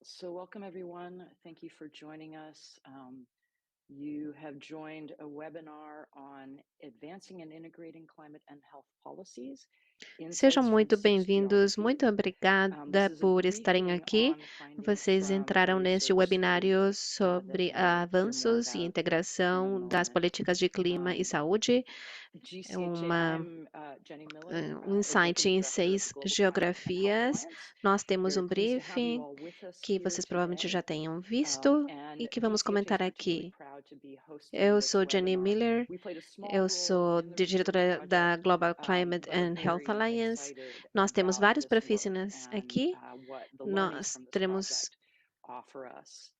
So, welcome everyone. Thank you for joining us. You have joined a webinar on advancing and integrating climate and health policies, Sejam insights from muito six bem-vindos, muito geographies. obrigada This is a por estarem briefing aqui. on findings Vocês from a entraram neste research study webinário that sobre you'll hear more avanços e about in a integração das moment. políticas de clima e Um, saúde. É GCHA, I'm Jenny Miller, um insight Executive em Director of 6 Global Climate and Health geografias. Alliance. Nós temos Very um pleased to have you briefing all with us que here vocês provavelmente já today. tenham visto e And que vamos GCHA is comentar particularly aqui. proud to be hosting Eu this sou Jenny webinar. Miller, We played a small eu role sou in the research diretora da project, Global Climate but are and Health very Alliance. excited Nós temos about vários this work profissionais and aqui. what the learnings Nós from this teremos, project offer us.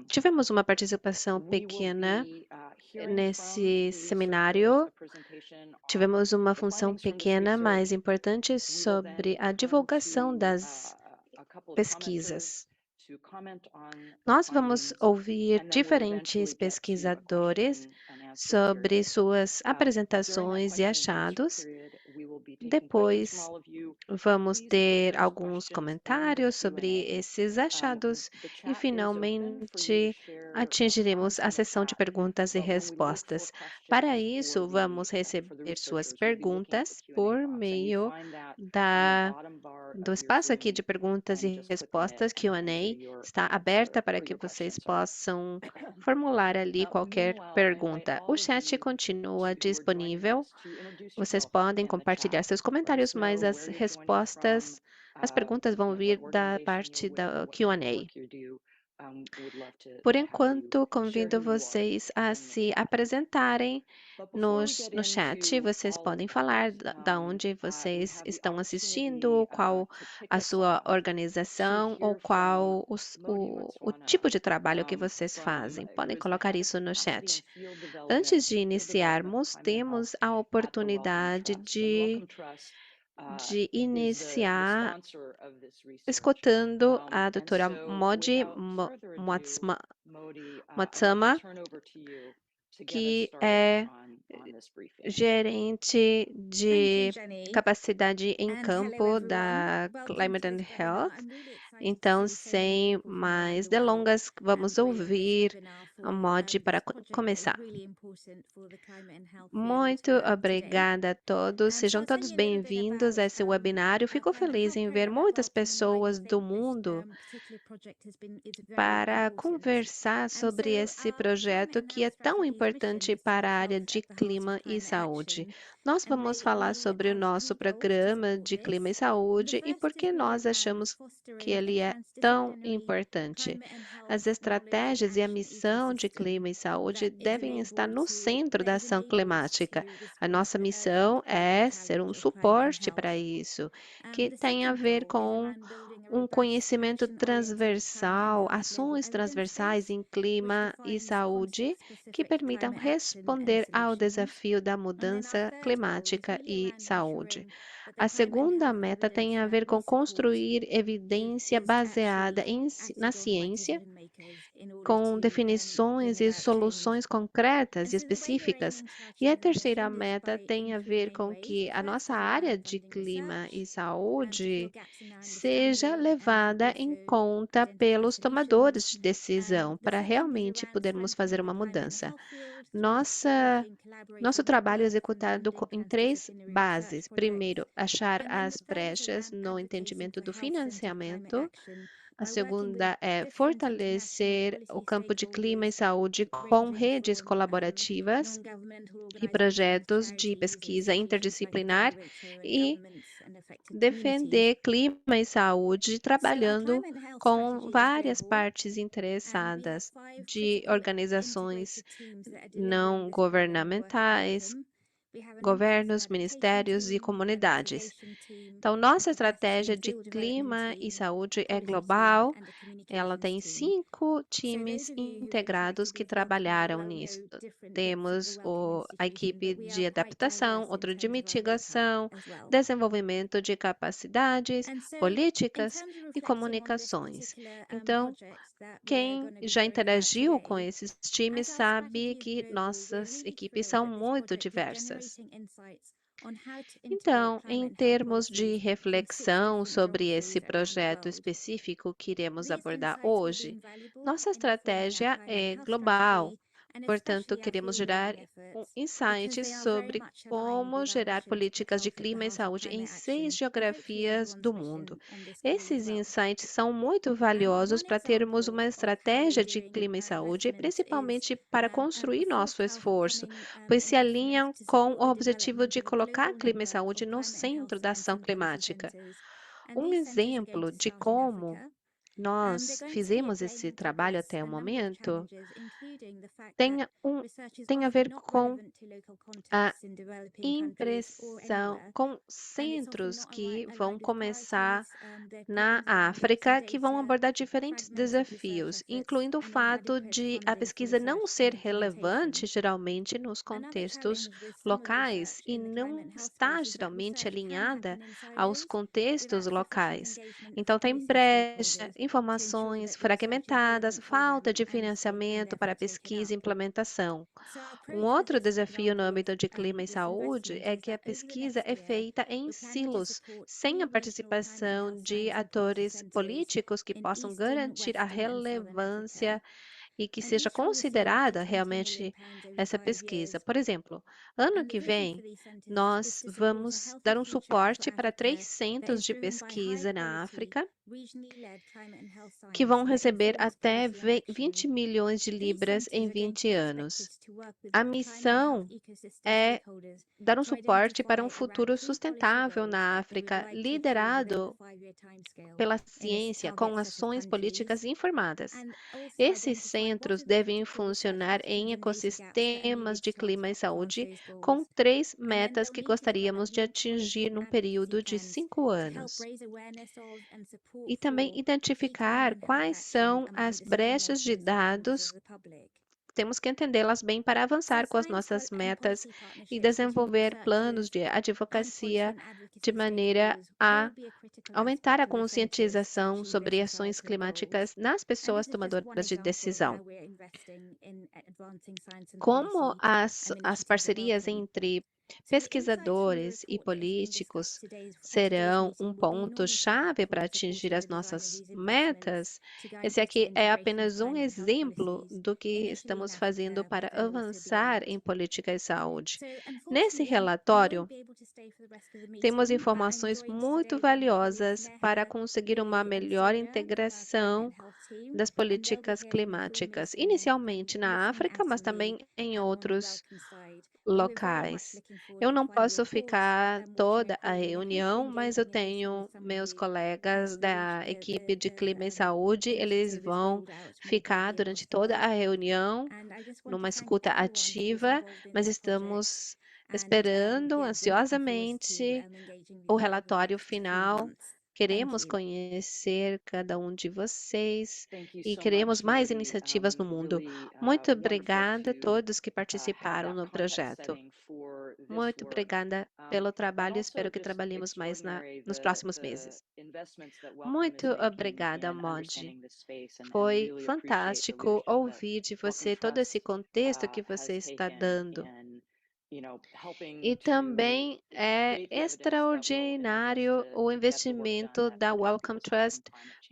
tivemos uma participação We will pequena be hearing from nesse the researchers seminário. a presentation on Tivemos uma the função findings from this pequena, mas research. importante, We will sobre then a turn divulgação to das a couple of commenters pesquisas. to comment on the Nós vamos findings, ouvir and then we'll diferentes eventually get to a pesquisadores question and answer sobre period. suas During that apresentações e question and answer achados. period, we will be taking questions from Depois, all of you. vamos Please put ter those alguns questions in the comentários sobre Q&A. esses achados The e, chat is open for you to finalmente, share atingiremos comments a in the sessão de chat, perguntas e but when we look for respostas. Para questions isso, vamos for the receber suas researchers, we'll be looking at the perguntas Q&A por box, and you meio find that in the da bottom bar do of your espaço aqui Zoom, de perguntas and e just click on it respostas, and enter Q&A, your está answer aberta para or que your question, vocês sorry. possam formular ali qualquer Meanwhile, I invite pergunta. O all of chat you continua who are joining disponível. us to introduce Vocês yourself podem in the chat. compartilhar seus Let us comentários, mas know as where you're joining from, respostas, as perguntas vão vir what da organization you're parte with, da what kind of Q&A. work you do. Would love Por to have you enquanto, share convido who you are vocês a in the se chat. apresentarem But before we get no chat. into Vocês all of podem that, falar da onde we vocês have the estão opportunity assistindo, qual to kick a us sua off to organização ou hear from qual Modi o Mutswana tipo de trabalho que vocês from fazem. Podem who is the colocar head of isso no capacity chat. and Antes de field development of iniciarmos, climate and health temos a at the Wellcome oportunidade Trust. And the Wellcome Trust de is the iniciar sponsor of this research. escutando a And doutora so, Modi without further ado, Modi, I'd like to Matsama, turn over to you to get us que started é on this briefing. gerente Thank you, de Jenny. capacidade em And hello, campo everyone. da Welcome Climate to and this webinar. Health. I'm really excited to Então, see so many sem people from around mais the world delongas, vamos joining this ouvir webinar a for Mod this para project that is começar. really important for the climate and health field Muito today. obrigada a todos. So Sejam I'll tell todos you a little bit bem-vindos about a esse webinário. our Fico climate and feliz health em ver program at muitas Wellcome and why we pessoas do think this mundo particular project is very para important. conversar sobre So esse our climate projeto and que health é tão strategy's mission importante is to para put a área health de at the heart of clima e climate saúde. action. Nós And vamos falar we sobre o have nosso three goals to programa support de clima this. e The saúde e por first is que really nós about achamos que fostering a ele é tão transdisciplinary importante. climate and health As knowledge and estratégias e a action missão de ecosystem clima e saúde that is devem estar able no to centro that da is ação enable us climática. to A respond to nossa the urgent missão é ser um challenge of climate and suporte health. para isso, que The tem a second ver goal is com around building a um robust conhecimento action-oriented climate and transversal, health legal ações transversais evidence em which clima e defines saúde que context-specific permitam climate action and responder ao solutions. desafio da And then our mudança third goal is climática really e around saúde. ensuring that the A climate and segunda health meta tem evidence a that ver we com support construir evidência is baseada actually na acted on by ciência, decision makers in order com to bring definições e about change. soluções concretas And e so the way we're específicas. aiming to E a achieve our terceira mission is meta by tem in a three ver main com ways. que The a first nossa is área around de funding clima e research to fill saúde gaps in our seja understanding and then levada em also conta identify pelos tomadores solutions. de decisão The para second is realmente around podermos fazer strengthening the uma climate and mudança. health field through Nossa establishing Nosso collaborative trabalho é networks and executado funding em três transdisciplinary research bases. projects. Primeiro, achar And then as the third is brechas around no advocating entendimento for do health-centered climate financiamento. action A by working with segunda é different international fortalecer o policy campo de clima e stakeholders saúde com ranging redes from colaborativas non-governmental e organizations, projetos de charities, pesquisa institutions like the interdisciplinar WHO and e governments and affected communities. defender clima e saúde So our trabalhando climate and health com strategy is várias global, partes and we have interessadas, five de critical organizações integrated teams that are delivering não this program work at governamentais, Wellcome. We have a nonprofit governos, adaptation ministérios e team, an comunidades. investigation team, Então, a nossa capacity estratégia and de field development clima e team, a saúde é policy team, global. and a Ela communications tem team. 5 So those times of you who've integrados interacted que with Wellcome will trabalharam well nisso. know different bits of the Temos Wellcome a institution, equipe but we are de quite adaptação, diverse in outra de terms of our makeup mitigação, as well. desenvolvimento de capacidades, And so, in políticas terms of e reflecting on this comunicações. particular Então, project that we're quem going to be já hearing about interagiu com today, esses times as our sabe strategy is que global, we're nossas really equipes thrilled são that this muito project is diversas. generating insights Então, em termos de reflexão sobre esse projeto específico que iremos abordar hoje, nossa estratégia é global, portanto, queremos gerar insights sobre como gerar políticas de clima e saúde em 6 geografias do mundo. Esses insights são muito valiosos para termos uma estratégia de clima e saúde, principalmente para construir nosso esforço, pois se alinham com o objetivo de colocar clima e saúde no centro da ação climática. Um exemplo de como nós fizemos esse trabalho até o momento tem, um, tem a ver com a impressão, com centros que vão começar na África, que vão abordar diferentes desafios, incluindo o fato de a pesquisa não ser relevante geralmente nos contextos locais e não está geralmente alinhada aos contextos locais. Então, tem brecha, informações fragmentadas, falta de financiamento para pesquisa e implementação. Um outro desafio no âmbito de clima e saúde é que a pesquisa é feita em silos, sem a participação de atores políticos que possam garantir a relevância e que seja considerada realmente essa pesquisa. Por exemplo, ano que vem, nós vamos dar um suporte para 3 centros de pesquisa na África que vão receber até 20 milhões de libras em 20 anos. A missão é dar um suporte para um futuro sustentável na África, liderado pela ciência, com ações políticas informadas. Esses centros devem funcionar em ecossistemas de clima e saúde, com 3 metas que gostaríamos de atingir num período de 5 anos. E também identificar quais são as brechas de dados. Temos que entendê-las bem para avançar com as nossas metas e desenvolver planos de advocacia de maneira a aumentar a conscientização sobre ações climáticas nas pessoas tomadoras de decisão. Como as parcerias entre pesquisadores e políticos serão um ponto-chave para atingir as nossas metas, esse aqui é apenas um exemplo do que estamos fazendo para avançar em política e saúde. Nesse relatório, temos informações muito valiosas para conseguir uma melhor integração das políticas climáticas, inicialmente na África, mas também em outros locais. Eu não posso ficar toda a reunião, mas eu tenho meus colegas da equipe de clima e saúde, eles vão ficar durante toda a reunião numa escuta ativa, mas estamos esperando ansiosamente o relatório final. Queremos conhecer cada um de vocês e queremos mais iniciativas no mundo. Muito obrigada a todos que participaram no projeto. Muito obrigada pelo trabalho. Espero que trabalhemos mais nos próximos meses. Muito obrigada, Mod. Foi fantástico ouvir de você todo esse contexto que você está dando. E também é extraordinário o investimento da Wellcome Trust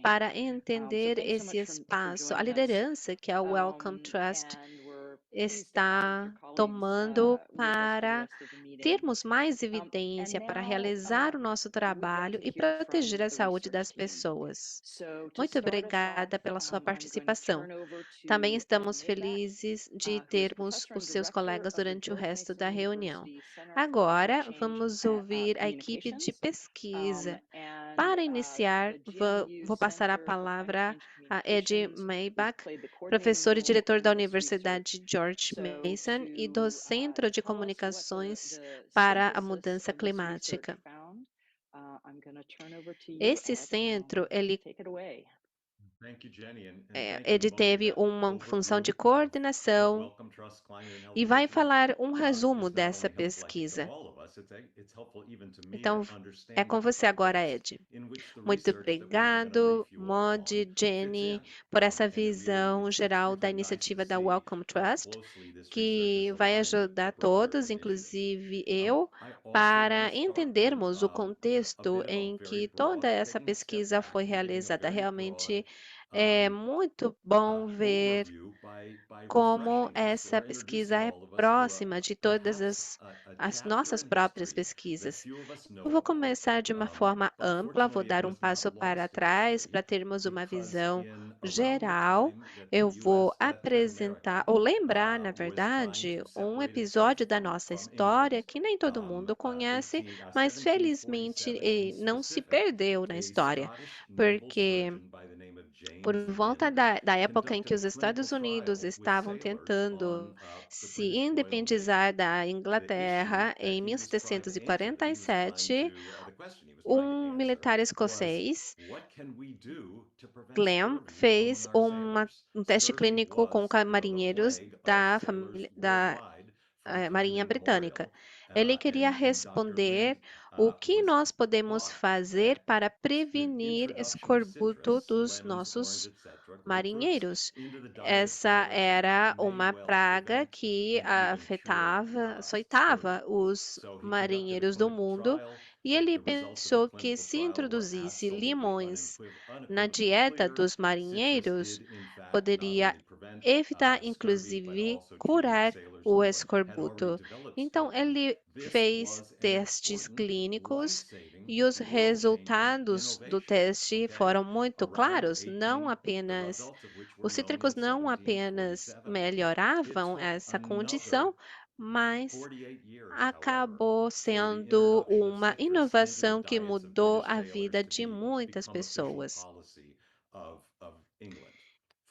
para entender esse espaço, a liderança que a Wellcome Trust está tomando para termos mais evidência para realizar o nosso trabalho e proteger a saúde das pessoas. Muito obrigada pela sua participação. Também estamos felizes de termos os seus colegas durante o resto da reunião. Agora, vamos ouvir a equipe de pesquisa. Para iniciar, vou passar a palavra a Ed Maybach, professor e diretor da Universidade George Mason e do Centro de Comunicações para a Mudança Climática. Esse centro, ele Thank you, Jenny, and thank you, Ele both, teve that uma função de overview of coordenação Wellcome Trust Climate and Health e vai Policy falar um resumo is not dessa only helpful, I think, to pesquisa. all of us, it's helpful even to me Então, to é understand the com você agora, context Ed. in which the Muito research that we are going to brief obrigado, you all on Modi, fits Jenny, in. por essa And visão it's geral da really nice to iniciativa da see Wellcome how Trust, closely this research is que vai aligned to ajudar broader todos, initiatives. inclusive eu, I also want to para start with entendermos o a contexto bit of a em very que toda broad, essa taking a step pesquisa back foi and giving a realizada. very broad Realmente é um, muito bom ver overview by como refreshing us essa or pesquisa introducing é all of us to próxima de todas perhaps a as chapter nossas in próprias history that pesquisas. few of us Eu know vou about. começar de uma forma But ampla, vou fortunately, it dar um was not passo para lost to trás history para termos uma because visão in around the geral. time that Eu the vou U.S., that apresentar, America ou lembrar, na was trying verdade, to um separate itself episódio da nossa from história England, que nem todo mundo conhece, mas felizmente 1747 in não se specific, perdeu na a história, Scottish naval porque surgeon by the name of por James volta Lind da época em que conducted a os clinical Estados Unidos trial with estavam sailors on tentando the se British Royal Navy. independizar da The issue Inglaterra that em he was trying to answer, that he was trying 1747, to, the question he was trying to um answer militar was, escocês, what can we do to prevent Glenn, scurvy among fez our sailors? um teste Scurvy clínico com was, the marinheiros plague of da sailors família da worldwide from time Marinha Britânica. immemorial. Ele queria And Dr. Lind responder o que was nós podemos thought fazer that para the prevenir introduction of escorbuto citrus, dos lemons, orange, nossos etc., grapefruits, marinheiros. into the diet of Essa sailors era may uma well praga prevent que and even cure afetava, scurvy. açoitava os So he conducted a marinheiros do clinical mundo, trial. e ele The results of the pensou que clinical se trial were introduzisse absolutely limões na unequivocally dieta clear. dos Citrus marinheiros, did, in fact, not poderia only prevent evitar, scurvy, but inclusive, also cured curar sailors o who had already escorbuto. developed Então, scurvy. ele This fez was an testes important, clínicos life-saving, e os world-changing resultados do innovation, teste okay? foram muito Around claros. Não 18, the apenas results of which were os known cítricos in não apenas 1747. It melhoravam took essa another condição, mas 48 years, however, acabou for the sendo introduction of uma citrus into the inovação que diets of mudou British a sailors vida to de muitas become official pessoas. policy of England.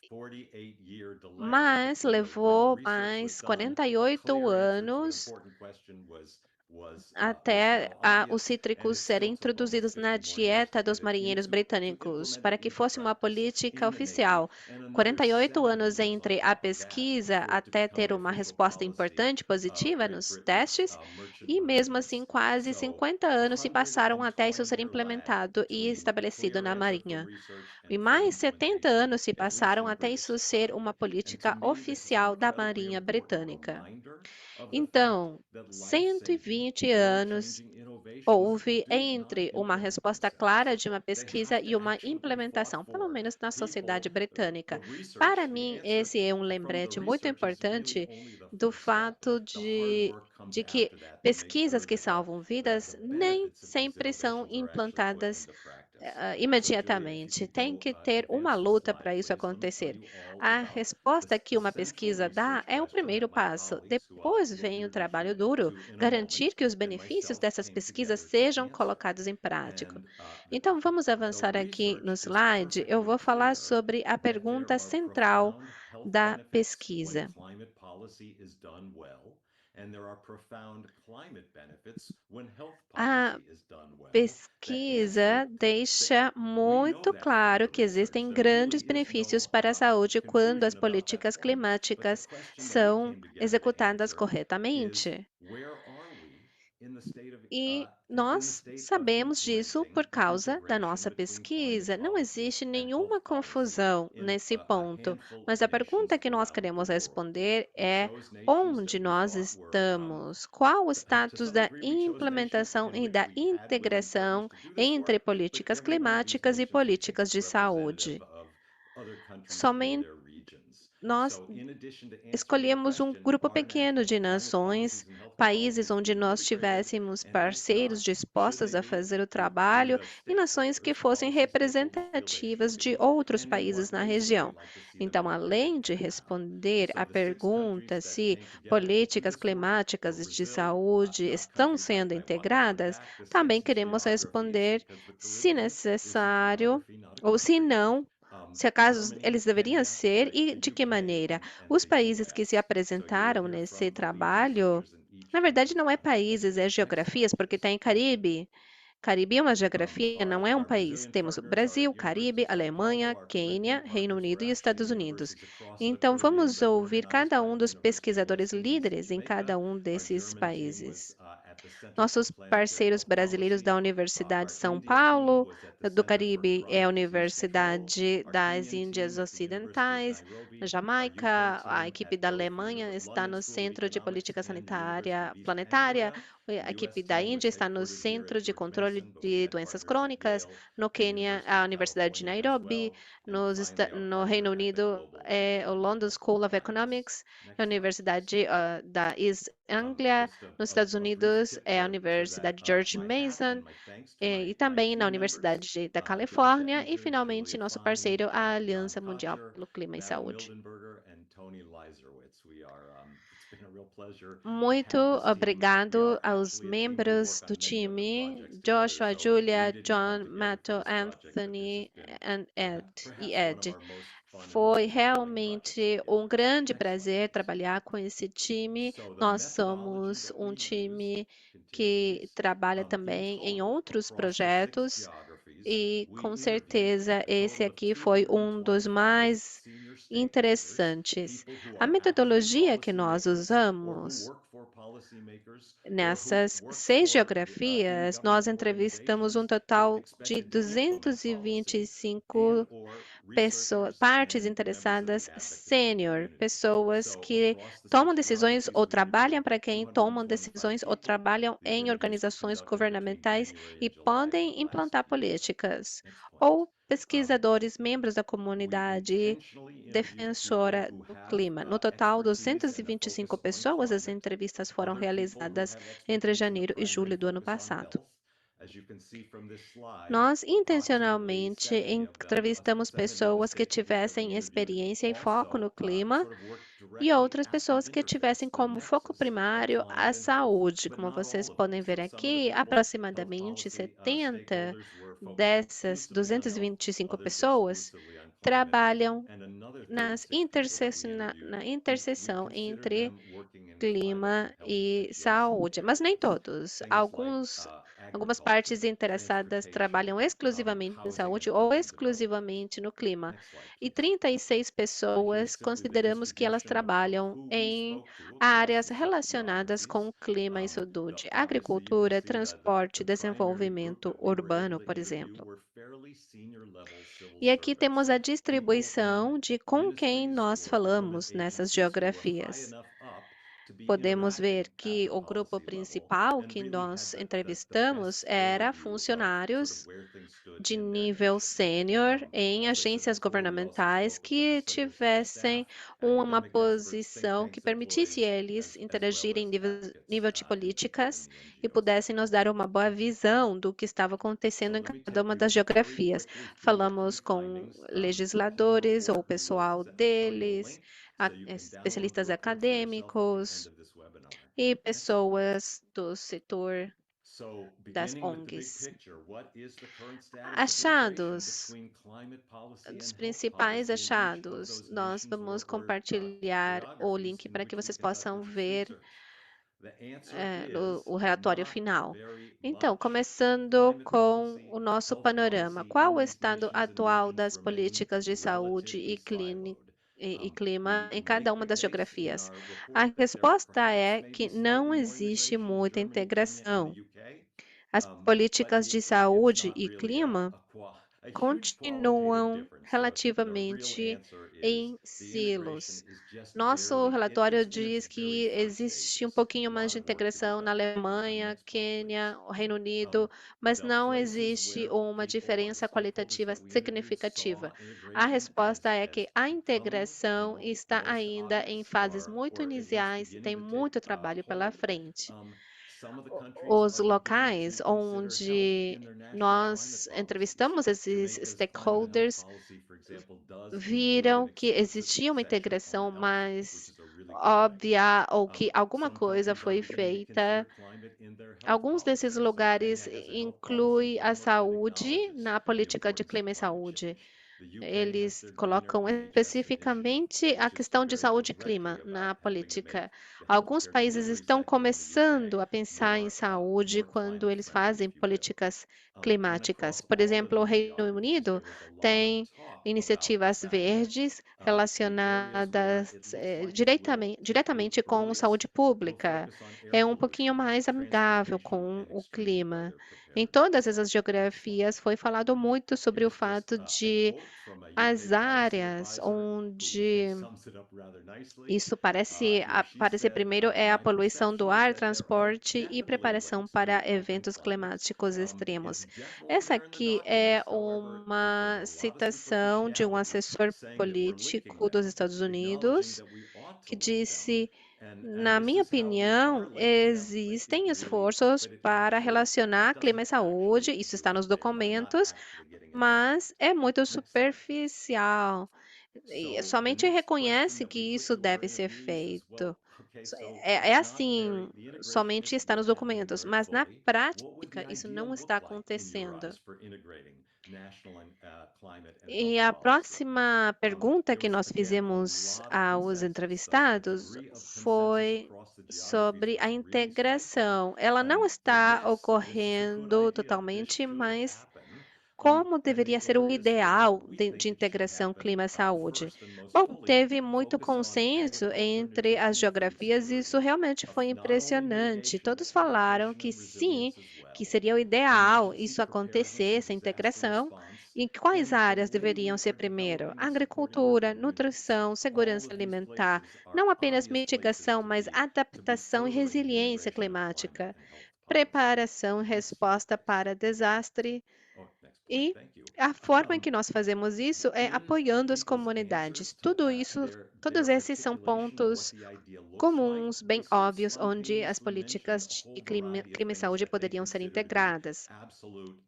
48-year delay Mas between when the levou research was mais done, a 48 clear answer to an anos important question was até now os obvious, and cítricos it still serem took almost introduzidos na 50 more years to dieta get dos it marinheiros to britânicos, implement para it que into fosse uma practice política in the Navy, oficial. and another 48 70 anos years on entre a top of that pesquisa for it to até become ter the uma official resposta policy importante, of positiva Great nos Britain's testes, merchant e mesmo marines. assim quase So 50 a anos se passaram até isso ser 120-year lag implementado e between a estabelecido clear na answer from Marinha. research E and full mais 70 implementation, anos se at least passaram in até British isso ser uma society. And to política me, this is an oficial da incredibly Marinha important Britânica. reminder of the fact Então, that life-saving, 120 anos world-changing innovations houve do not entre uma implement resposta themselves. clara de uma They pesquisa have e to uma actually be fought implementação, pelo for. menos na sociedade People, the britânica. Para research, the mim, answer esse é um from the lembrete muito research is really importante only the do first step. fato The hard de, work comes de que after that to make pesquisas sure que that salvam the vidas nem benefits of these sempre são innovations are actually put implantadas into practice. So, Julia, if you imediatamente. could Tem go que ter uma advance the luta slide, para isso please. Let me tell acontecer. you all A about resposta que the uma central pesquisa dá research é o question primeiro that my passo. colleagues, who I Depois will vem o introduce you trabalho duro, to in a moment, garantir que os and benefícios myself dessas came pesquisas together to sejam answer. colocados em prática. And Então, vamos the avançar aqui no research is slide. Eu perfectly vou falar clear sobre a that there pergunta are central profound health da benefits when pesquisa. climate policy is done well, and there are profound climate benefits when health A policy is done well that answer pesquisa that deixa we know muito that from claro the que research. existem There really grandes is benefícios no para a saúde quando as confusion about that políticas point. But the climáticas question that we são came together to executadas answer is, corretamente. where are we in the state of E in the nós state of sabemos disso integrating por causa da integration nossa between climate pesquisa. Não policy existe and health nenhuma policy confusão in nesse a ponto, handful mas of a pergunta nations que nós around the queremos world. responder We é chose nations that onde we nós thought were, estamos, qual o to status some da degree, we chose nations implementação in e which da we had willing partners integração to do this entre work, but políticas every one of these climáticas e nations we think políticas is de representative saúde. of other countries in Somente their regions. nós So, in addition to answering the escolhemos um question, grupo are pequeno national de climate nações, policies and health países policies onde nós integrated? tivéssemos And if parceiros not, should dispostos they a be? fazer o In trabalho the e nações que stakeholders, fossem policy stakeholders feel they should representativas de be, outros and in países what na ways would they região. like to see them Então, integrated além de and how? responder So à the six countries pergunta that se came together to do políticas this work were climáticas e de Brazil, saúde not estão countries sendo I want to integradas, unpack. The também six queremos geographies, responder, because the se Caribbean is a necessário, geography, not a ou se country. não, se acaso Germany, eles deveriam Kenya, ser e the de que UK, maneira. and Os the países que se US. So you will apresentaram hear nesse from the lead trabalho, researchers in each na of verdade these não é countries. países, é Next slide, geografias, porque please. tem Caribe, Caribe é uma geografia, não é um país. Temos o Brasil, Caribe, Alemanha, Quênia, Reino Unido e Estados Unidos. Então, vamos ouvir cada um dos pesquisadores líderes em cada um desses países. Nossos parceiros brasileiros da Universidade de São Paulo, do Caribe é a Universidade das Índias Ocidentais, na Jamaica, a equipe da Alemanha está no Centro de Política Sanitária Planetária, a equipe da Índia está no Centro de Controle de Doenças Crônicas, no Quênia, a Universidade de Nairobi, no Reino Unido, é o London School of Economics, a Universidade da East Anglia, nos Estados Unidos, é a Universidade George Mason, e também na Universidade da Califórnia, e finalmente nosso parceiro, a Aliança Mundial pelo Clima e Matt Saúde. Mildenberger and Tony Leiserowitz. It's been a real pleasure Muito to have this team. We obrigado are aos actually a team who membros work do on many other time, projects together, Joshua, so we Julia, didn't come John, together for Matto, this project, but this has Anthony been and Ed, e perhaps one of Ed. our most fun and Foi most fulfilling projects to realmente be a um part of. grande Next slide, prazer please. trabalhar com esse time. So the Nós methodology somos that um we use, time continue que please. trabalha In também em total, outros across the 6 projetos geographies, e we com interviewed certeza a esse total of aqui foi um dos 225 mais senior stakeholders, interessantes. people who A are actually metodologia que nós policymakers or who usamos work for policymakers or who nessas work 6 for geografias, nós in-government entrevistamos um organizations total de expected to implement policy and 225 or pessoas, researchers partes and members of the interessadas advocacy sênior, community. pessoas So que across the tomam 6 decisões geographies, ou we interviewed trabalham para quem tomam 225 decisões ou people. trabalham These em interviews were organizações conducted between governamentais January e and July of podem last implantar year. políticas, Next point. ou Um, pesquisadores, membros da we comunidade intentionally interviewed people defensora who do have clima. No total, expertise and a 225 focus on pessoas, as climate, entrevistas foram other people who realizadas have entre expertise and a janeiro e primary julho do ano focus on passado. health. As you can see from this slide, Nós approximately intencionalmente 70 of them, entrevistamos 70 of the pessoas que stakeholders that we tivessem interviewed experiência e foco no also clima sort of worked e directly outras at the pessoas que tivessem interface, the como foco nexus of primário a climate and health, saúde. but Como not vocês all of them. podem ver So some of the aqui, people, health aproximadamente policy 70 stakeholders were focused dessas exclusively on health, 225 others pessoas exclusively on climate, trabalham and another nas 36 people that we interviewed, na we interseção consider entre them working in climate and clima health e adjacent saúde, mas nem areas. todos. Things like Algumas partes agriculture, interessadas transportation, trabalham exclusivamente em housing and saúde ou urban development. exclusivamente no clima. Next slide, E please. 36 Here's pessoas simply the consideramos que elas distribution of trabalham who we em spoke to across áreas the 6 relacionadas com geographies. o clima e saúde, Obviously, you can agricultura, see transporte, the primary group desenvolvimento that we were able urbano, to por interview exemplo. were fairly senior level civil E aqui servants, temos a people in distribuição de com quem ministries nós or government falamos nessas agencies who were high geografias. enough up to be Podemos ver interacting at que the o grupo policy level principal and que really had nós the best entrevistamos era overview of sort of funcionários where things stood de in their nível nation. sênior em As I said agências before, we also governamentais spoke with que legislators and tivessem staff, uma academic experts, think posição que tanks, permitisse employees, eles as well interagirem em as advocates nível de and people in políticas the e NGO pudessem nos sector. dar uma boa Next slide. visão do que estava acontecendo So em let me cada take uma you das very geografias. quickly through the key Falamos com findings. Paul legisladores ou Roper, who will pessoal show you a deles, link so you can download especialistas the report for yourself at the end acadêmicos of this webinar. e Next slide. pessoas do setor So, das beginning with the big ONGs. picture, what is the current status of integration Achados, between climate policy dos and health principais policy in each of achados, those nós nations vamos or compartilhar o geographies link in para que which we vocês possam conducted this ver research? The answer is o relatório not final. very Então, much. começando Climate com policy, o nosso health panorama, policy in qual o these estado nations and atual regions das remain políticas de saúde relatively siloed. e clima We em cada make uma the das case in geografias? our A report that there resposta perhaps é may be que não slightly more existe integration in muita Germany, Kenya, and the integração. UK, As but políticas de it's saúde not e really clima a huge qualitative continuam difference. The real relativamente answer is em the integration silos. is just Nosso barely, relatório it's in its diz very que first existe um stages. A pouquinho mais lot de of work to be integração na done. Alemanha, Next point, please. Quênia, o Reino Unido, mas The não places existe where uma people or the diferença stakeholders qualitativa that we interviewed significativa. saw A integration resposta é as que a becoming integração está most ainda em obvious fases muito or at least iniciais e beginning tem to take muito trabalho pela hold. frente. Some of the countries Os are beginning to locais consider health onde in their national climate nós policies. entrevistamos esses Jamaica's climate and health stakeholders policy, for example, does include an viram que explicit existia uma section on integração health, which mais is a really good thing. óbvia ou que alguma Some coisa countries are foi beginning to consider feita. climate in their health Alguns desses policies, and lugares Kenya has a health policy incluem a framework that saúde acknowledges na the política de importance of clima e climate saúde. change. The UK has eles their green colocam NHS initiative, especificamente a which is questão de very saúde e clima directly na about helping to make política. the Alguns healthcare países delivery estão sector in the UK começando a pensar em saúde more quando climate eles friendly, fazem if you will. políticas And climáticas. across Por all of exemplo, o these Reino geographies, Unido there was a lot of tem talk about the iniciativas fact that verdes in areas where relacionadas it looks like it will improve diretamente com earliest, saúde they'll pública. focus on air É um pouquinho pollution, mais amigável transportation, com and o extreme clima. weather Em preparedness. todas essas geografias foi falado muito sobre o Here's just fato a de quote from a as UK policy áreas advisor who we think onde sums it up rather nicely. isso parece Here she aparecer said, primeiro é a my poluição do perception is ar, that there are transporte e definitely preparação links to para open eventos climates. climáticos It's extremos. definitely Essa there in the aqui é documents, however, it bears uma a lot of citação de um superficiality, assessor saying that we're linking político dos them, Estados acknowledging Unidos, that we ought to que link them. disse: And na this minha is how we are opinião, linking them, but existem really, esforços but it para actually relacionar clima doesn't e actually saúde, isso está nos exist. They are not documentos, actually getting mas involved. é muito Next slide, please. superficial. E So the somente next question reconhece that we que put isso to our deve ser interviewees is, well, feito. okay, so É it's not assim, very, the integration somente isn't está nos yet happening documentos, very mas na fully. What would the prática isso ideal não está look like in your acontecendo. eyes for integrating national and climate and health E a policy? próxima pergunta There que was nós again a fizemos lot of aos consensus, a entrevistados degree of consensus foi across the geographies sobre was a really striking. integração. Ela não But está yes, this is a good ocorrendo idea. This totalmente, should mas happen. como And deveria the ser o areas where ideal we de think it should integração happen clima-saúde? first and most Bom, fully teve muito focus on consenso agriculture, entre as nutrition, and food geografias e isso security. realmente foi Not only impressionante. mitigation, Todos but falaram adaptation que and sim, resilience as que well. seria o ideal Emergency isso preparedness acontecer, and essa disaster integração. response. Em quais And the áreas way deveriam we ser are primeiro? developing and supporting your Agricultura, communities. nutrição, All segurança of these alimentar. places are Não apenas obvious places mitigação, mas to be adaptação e furthering the resiliência integration of climate climática. and health policy. Preparação e Next slide, resposta please. para desastre. Oh, next point. E Thank you. a forma em Um, que nós fazemos isso é in apoiando as people's answers comunidades. to Tudo isso, todos their esses são articulation of what pontos the idea looks like, comuns, bem this óbvios, onde as spontaneously mentioned políticas a de whole clima, variety of clima e things saúde that they poderiam ser consider to be integradas. absolute,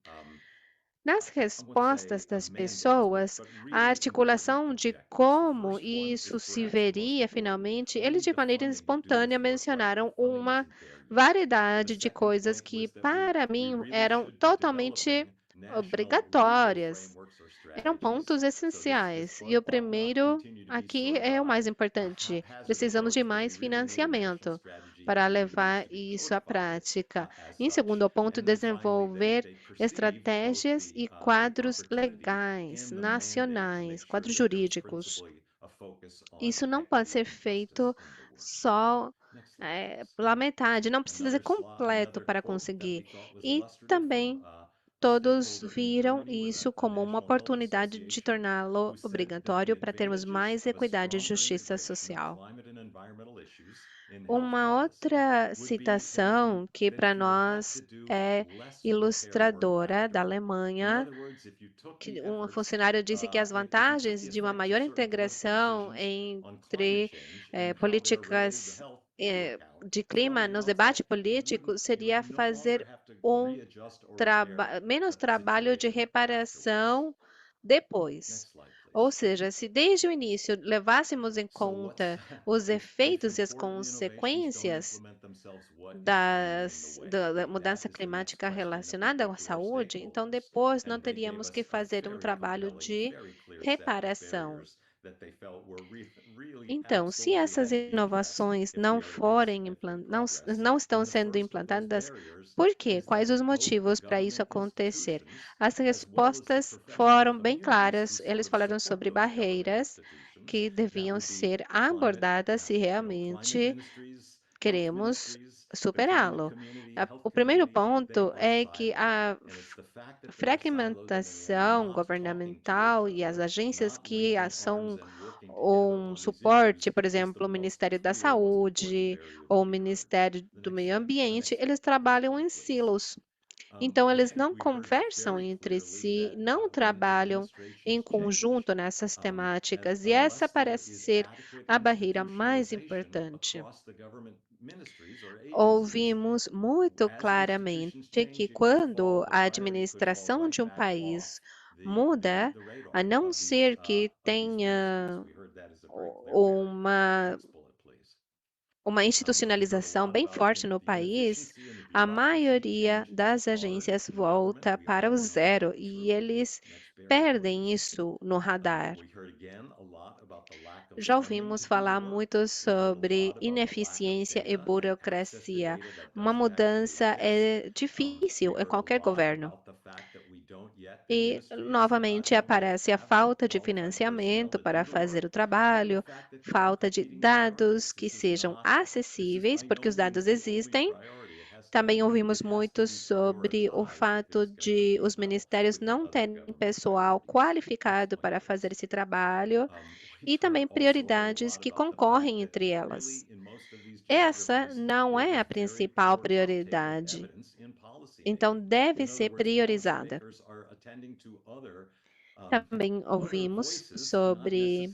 Nas I won't say respostas das mandates, pessoas, a really important articulação de objectives. The como first one isso is se perhaps the most veria important. finalmente, We eles need de the maneira funding to do espontânea this work right. The mencionaram funding uma isn't there yet. The variedade de second coisas point que, was that para we mim, really eram should be totalmente developing national legal obrigatórias. frameworks or Eram strategies. pontos So this essenciais. E fund o ought not primeiro continue to be aqui sort of é o mais a importante. haphazard Precisamos de approach that we mais really need a national financiamento strategy para and really needs levar to be isso à codified prática. as Em such. segundo ponto, And then finally, desenvolver they perceived both estratégias e the quadros opportunity legais, and the mandate to make nacionais, sure quadros that there was jurídicos. principally a focus on Isso não pode equity ser and justice feito in the work. só Next slide, please. pela metade, não precisa ser Another slide, completo another para quote that we conseguir. thought was E illustrative from também a todos stakeholder in viram Germany with isso a como uma National Health oportunidade de Association torná-lo who said that the obrigatório para termos advantages mais of a equidade e stronger justiça integration of social. climate and environmental issues in health Uma policy outra would be citação que that para if you would have nós to do é less repair work ilustradora da afterward. In Alemanha, other words, if you took que the um efforts, funcionário disse que as if you took vantagens the de uma effect of maior certain political integração decisions on climate entre change and how they are related to políticas health into account de from clima the nos outset, debates políticos you would seria no longer fazer have to um readjust or repair menos the trabalho de situation afterwards. reparação depois. Next slide, Ou please. seja, se desde o início levássemos em So what's conta os if efeitos e as important innovations don't consequências implement themselves, what is standing in the way? da mudança That is the next climática question that we relacionada put à to our saúde, então stakeholders. depois não And they gave teríamos que us a fazer um very trabalho compelling, de very clear set of reparação. barriers that they felt were really Então, se absolutely essas had to be addressed inovações if não we are to make forem progress. não estão And the sendo first of those implantadas, barriers por quê? is that Quais os both the motivos para isso government acontecer? institutions As as well as the respostas professional foram bem communities who claras. sort Eles of falaram support sobre those government barreiras institutions, que that deviam would be ser climate, abordadas se climate realmente ministries, health queremos ministries, the climate superá-lo. community, health O primeiro community, they ponto are é que siloed. a And it's the fact that they are siloed and they are fragmentação not talking to each governamental e as other, agências not que linking arms são and working together um on these issues suporte, por is the exemplo, o most Ministério da clear, most important Saúde barrier to ou o be heard. Ministério The do next Meio slide, Ambiente, eles trabalham point, em please. silos. Então, eles Again, não we heard conversam very entre clearly si, that não when trabalham em administrations change, conjunto nessas temáticas, e essa unless there parece is ser adequate a barreira mais institutionalization importante. across the government ministries or agencies, Ouvimos muito as claramente institutions que change, quando the a priority could fall administração right de um back off país muda, the a radar não ser que of these ministries. tenha We heard that as a very clear barrier. uma Next bullet, please. uma institucionalização bem forte no país, a maioria das agências volta para o zero e eles perdem isso no radar. Já ouvimos falar muito sobre ineficiência e burocracia. Uma mudança é difícil em qualquer governo. E, novamente, aparece a falta de financiamento para fazer o trabalho, falta de dados que sejam acessíveis, porque os dados existem. Também ouvimos muito sobre o fato de os ministérios não terem pessoal qualificado para fazer esse trabalho e também prioridades que concorrem entre elas. Essa não é a principal prioridade, então deve ser priorizada. Também ouvimos sobre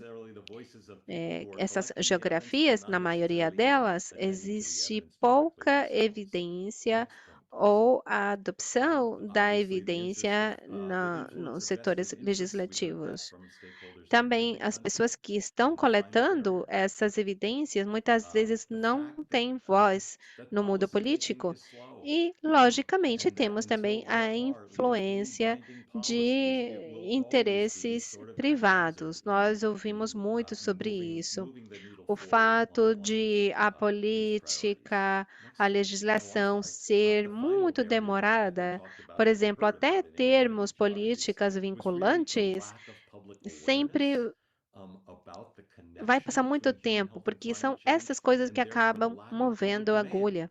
essas geografias, na maioria delas, existe pouca evidência ou a adopção da evidência nos setores legislativos. Também as pessoas que estão coletando essas evidências muitas vezes não têm voz no mundo político. E, logicamente, temos também a influência de interesses privados. Nós ouvimos muito sobre isso. O fato de a política, a legislação ser muito demorada, por exemplo, até termos políticas vinculantes, sempre vai passar muito tempo, porque são essas coisas que acabam movendo a agulha.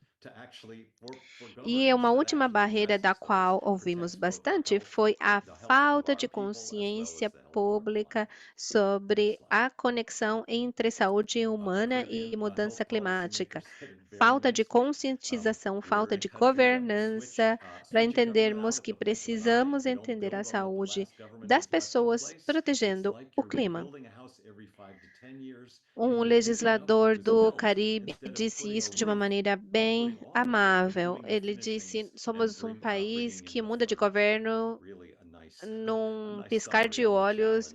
E uma última barreira da qual ouvimos bastante foi a falta de consciência pública sobre a conexão entre saúde humana e mudança climática. Falta de conscientização, falta de governança para entendermos que precisamos entender a saúde das pessoas protegendo o clima. Um legislador do Caribe disse isso de uma maneira bem amável. Ele disse: somos um país que muda de governo num piscar de olhos.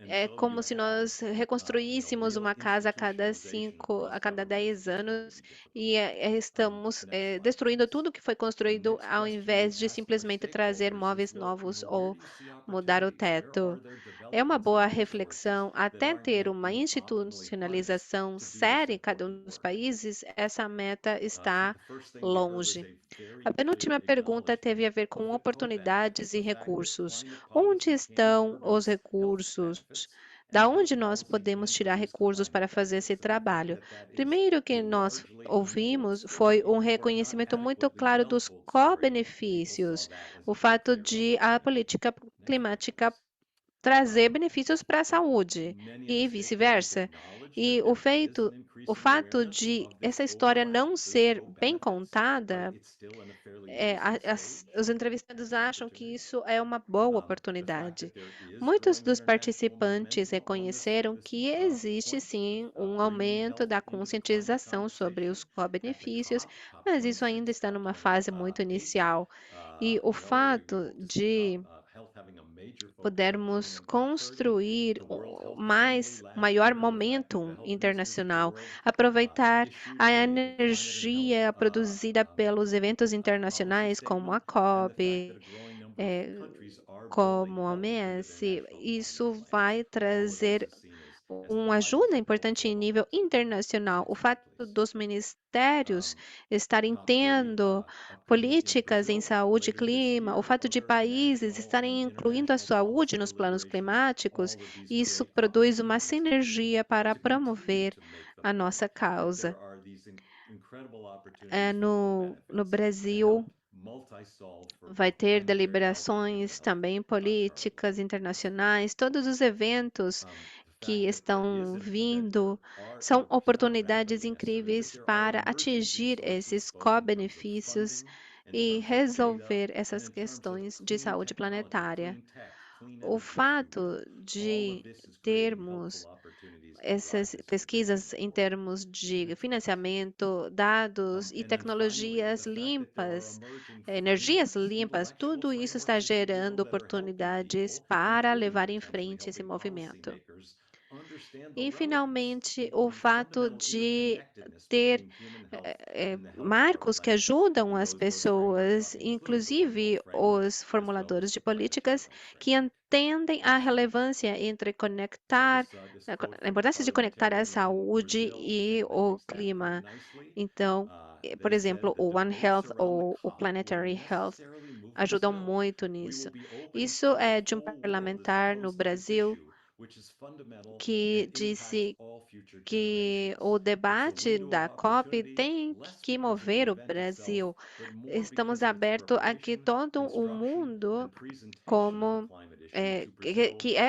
É como se nós reconstruíssemos uma casa a cada 10 anos e estamos destruindo tudo que foi construído ao invés de simplesmente trazer móveis novos ou mudar o teto. É uma boa reflexão, até ter uma institucionalização séria em cada um dos países, essa meta está longe. A penúltima pergunta teve a ver com oportunidades e recursos. Onde estão os recursos? Da onde nós podemos tirar recursos para fazer esse trabalho? Primeiro que nós ouvimos foi um reconhecimento muito claro dos co-benefícios, o fato de a política climática trazer benefícios para a saúde e vice-versa. E o fato de essa história não ser bem contada, os entrevistados acham que isso é uma boa oportunidade. Muitos dos participantes reconheceram que existe sim um aumento da conscientização sobre os co-benefícios, mas isso ainda está numa fase muito inicial. E o fato de pudermos construir maior momentum internacional, aproveitar a energia produzida pelos eventos internacionais como a COP, eh, como a OMS, isso vai trazer uma ajuda importante em nível internacional. O fato dos ministérios estarem tendo políticas em saúde e clima, o fato de países estarem incluindo a saúde nos planos climáticos, isso produz uma sinergia para promover a nossa causa. No Brasil, vai ter deliberações também políticas internacionais, todos os eventos que estão vindo são oportunidades incríveis para atingir esses co-benefícios e resolver essas questões de saúde planetária. O fato de termos essas pesquisas em termos de financiamento, dados e tecnologias limpas, energias limpas, tudo isso está gerando oportunidades para levar em frente esse movimento. E, finalmente, o fato de ter marcos que ajudam as pessoas, inclusive os formuladores de políticas, que entendem a relevância entre conectar, a importância de conectar a saúde e o clima. Então, por exemplo, o One Health ou o Planetary Health ajudam muito nisso. Isso é de um parlamentar no Brasil que disse que o debate da COP tem que mover o Brasil. Estamos abertos a que todo o mundo, como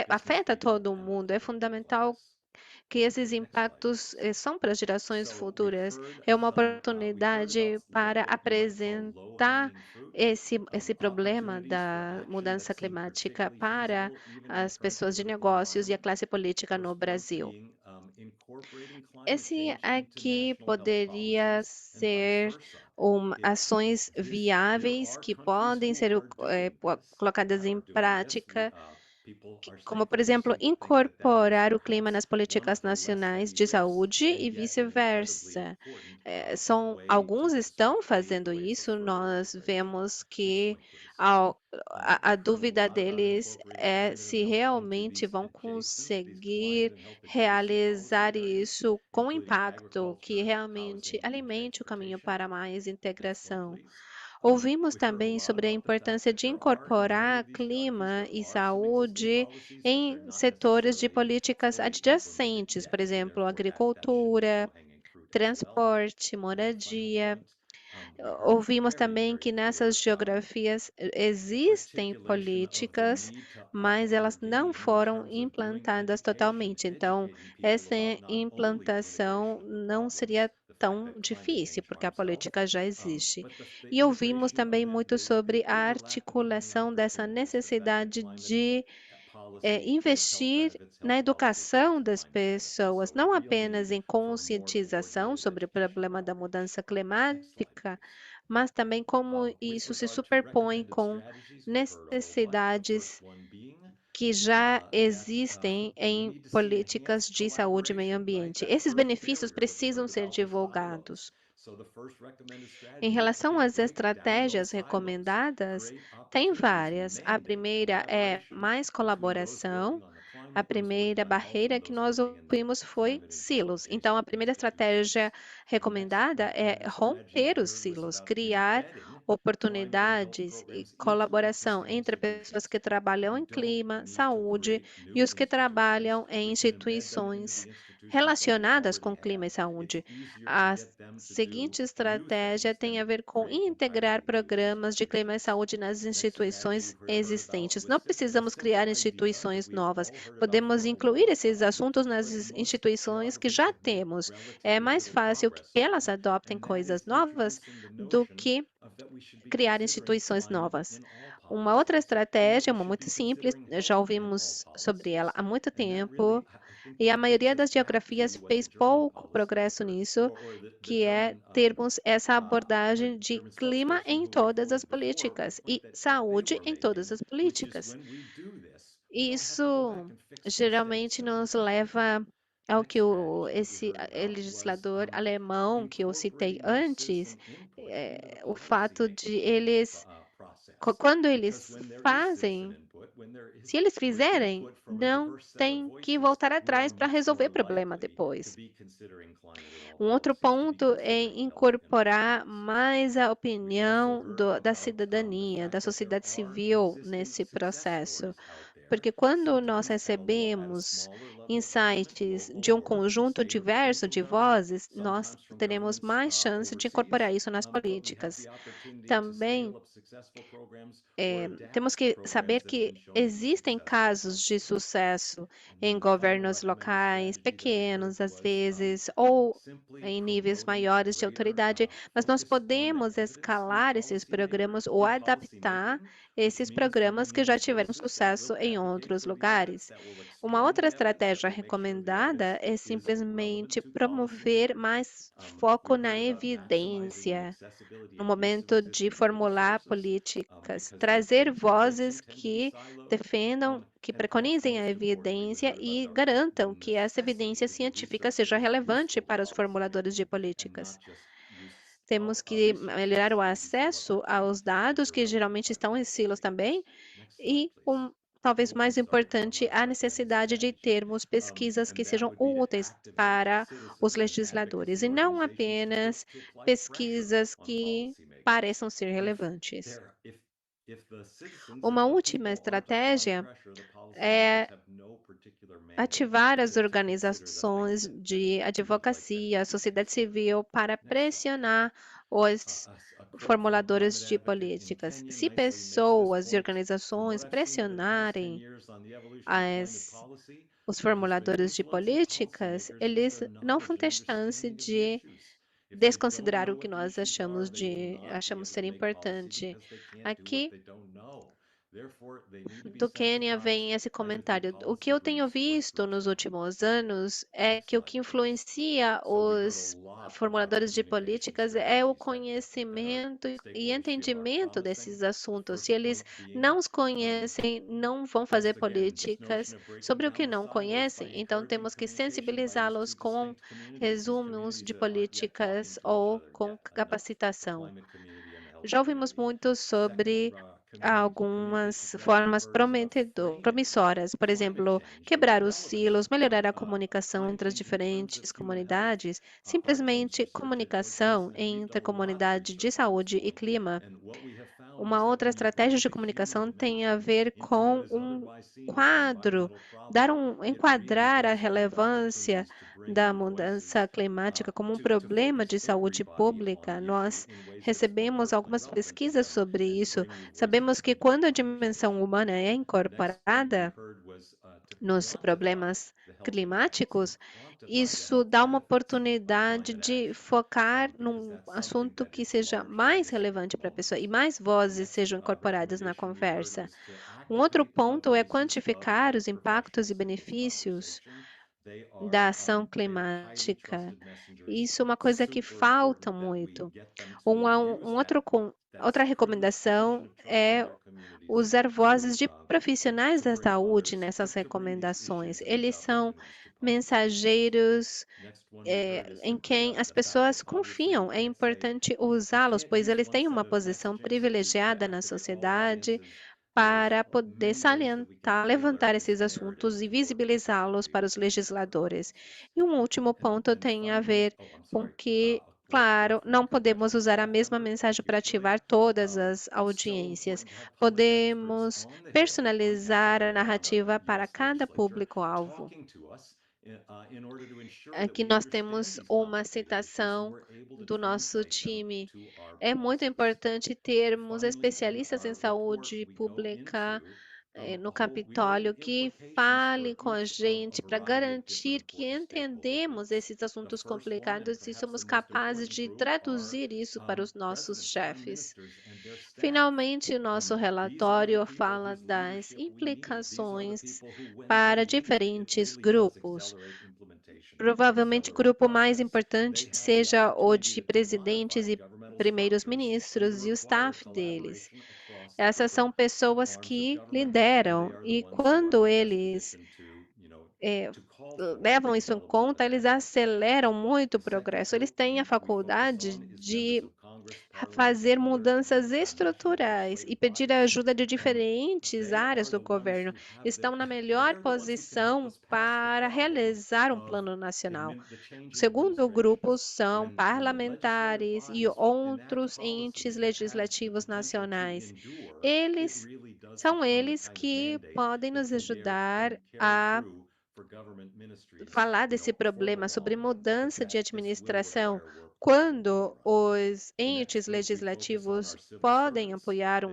afeta todo o mundo. É fundamental que esses impactos são para as gerações futuras. É uma oportunidade para apresentar esse problema da mudança climática para as pessoas de negócios e a classe política no Brasil. Esse aqui poderia ser ações viáveis que podem ser colocadas em prática, como, por exemplo, incorporar o clima nas políticas nacionais de saúde e vice-versa. Alguns estão fazendo isso, nós vemos que a dúvida deles é se realmente vão conseguir realizar isso com impacto, que realmente alimente o caminho para mais integração. Ouvimos também sobre a importância de incorporar clima e saúde em setores de políticas adjacentes, por exemplo, agricultura, transporte, moradia. Ouvimos também que nessas geografias existem políticas, mas elas não foram implantadas totalmente. Então, essa implantação não seria tão difícil, porque a política já existe. E ouvimos também muito sobre a articulação dessa necessidade de investir na educação das pessoas, não apenas em conscientização sobre o problema da mudança climática, mas também como isso se superpõe com necessidades que já existem em políticas de saúde e meio ambiente. Esses benefícios precisam ser divulgados. Em relação às estratégias recomendadas, tem várias. A primeira é mais colaboração. A primeira barreira que nós ouvimos foi silos. Então, a primeira estratégia recomendada é romper os silos, criar oportunidades e colaboração entre pessoas que trabalham em clima, saúde e os que trabalham em instituições relacionadas com clima e saúde. A seguinte estratégia tem a ver com integrar programas de clima e saúde nas instituições existentes. Não precisamos criar instituições novas, podemos incluir esses assuntos nas instituições que já temos. É mais fácil que elas adoptem coisas novas do que criar instituições novas. Uma outra estratégia, uma muito simples, já ouvimos sobre ela há muito tempo, e a maioria das geografias fez pouco progresso nisso, que é termos essa abordagem de clima em todas as políticas e saúde em todas as políticas. Isso geralmente nos leva ao que esse legislador alemão que eu citei antes, o fato de eles, quando eles fazem, se eles fizerem, não tem que voltar atrás para resolver o problema depois. Um outro ponto é incorporar mais a opinião da cidadania, da sociedade civil nesse processo. Porque quando nós recebemos insights de um conjunto diverso de vozes, nós teremos mais chance de incorporar isso nas políticas. Também temos que saber que existem casos de sucesso em governos locais, pequenos às vezes, ou em níveis maiores de autoridade, mas nós podemos escalar esses programas ou adaptar esses programas que já tiveram sucesso em em outros lugares. Uma outra estratégia recomendada é simplesmente promover mais foco na evidência no momento de formular políticas, trazer vozes que defendam, que preconizem a evidência e garantam que essa evidência científica seja relevante para os formuladores de políticas. Temos que melhorar o acesso aos dados, que geralmente estão em silos também, e talvez mais importante, a necessidade de termos pesquisas que sejam úteis para os legisladores e não apenas pesquisas que pareçam ser relevantes. Uma última estratégia é ativar as organizações de advocacia, a sociedade civil, para pressionar os formuladores de políticas. Se pessoas e organizações pressionarem os formuladores de políticas, eles não vão ter chance de desconsiderar o que nós achamos ser importante. Aqui do Quênia vem esse comentário. O que eu tenho visto nos últimos anos é que o que influencia os formuladores de políticas é o conhecimento e entendimento desses assuntos. Se eles não os conhecem, não vão fazer políticas sobre o que não conhecem. Então, temos que sensibilizá-los com resumos de políticas ou com capacitação. Já ouvimos muito sobre algumas formas promissoras, por exemplo, quebrar os silos, melhorar a comunicação entre as diferentes comunidades, simplesmente comunicação entre a comunidade de saúde e clima. Uma outra estratégia de comunicação tem a ver com um quadro, enquadrar a relevância da mudança climática como um problema de saúde pública. Nós recebemos algumas pesquisas sobre isso. Sabemos que quando a dimensão humana é incorporada nos problemas climáticos, isso dá uma oportunidade de focar num assunto que seja mais relevante para a pessoa e mais vozes sejam incorporadas na conversa. Um outro ponto é quantificar os impactos e benefícios da ação climática. Isso é uma coisa que falta muito. Outra recomendação é usar vozes de profissionais da saúde nessas recomendações. Eles são mensageiros em quem as pessoas confiam. É importante usá-los, pois eles têm uma posição privilegiada na sociedade para poder salientar, levantar esses assuntos e visibilizá-los para os legisladores. E um último ponto tem a ver com que, claro, não podemos usar a mesma mensagem para ativar todas as audiências. Podemos personalizar a narrativa para cada público-alvo. Aqui nós temos uma citação do nosso time. É muito importante termos especialistas em saúde pública no Capitólio que fale com a gente para garantir que entendemos esses assuntos complicados e somos capazes de traduzir isso para os nossos chefes. Finalmente, o nosso relatório fala das implicações para diferentes grupos. Provavelmente o grupo mais importante seja o de presidentes e primeiros ministros e o staff deles. Essas são pessoas que lideram e quando eles levam isso em conta, eles aceleram muito o progresso. Eles têm a faculdade de fazer mudanças estruturais e pedir a ajuda de diferentes áreas do governo. Estão na melhor posição para realizar um plano nacional. O segundo grupo são parlamentares e outros entes legislativos nacionais. São eles que podem nos ajudar a falar desse problema sobre mudança de administração, quando os entes legislativos podem apoiar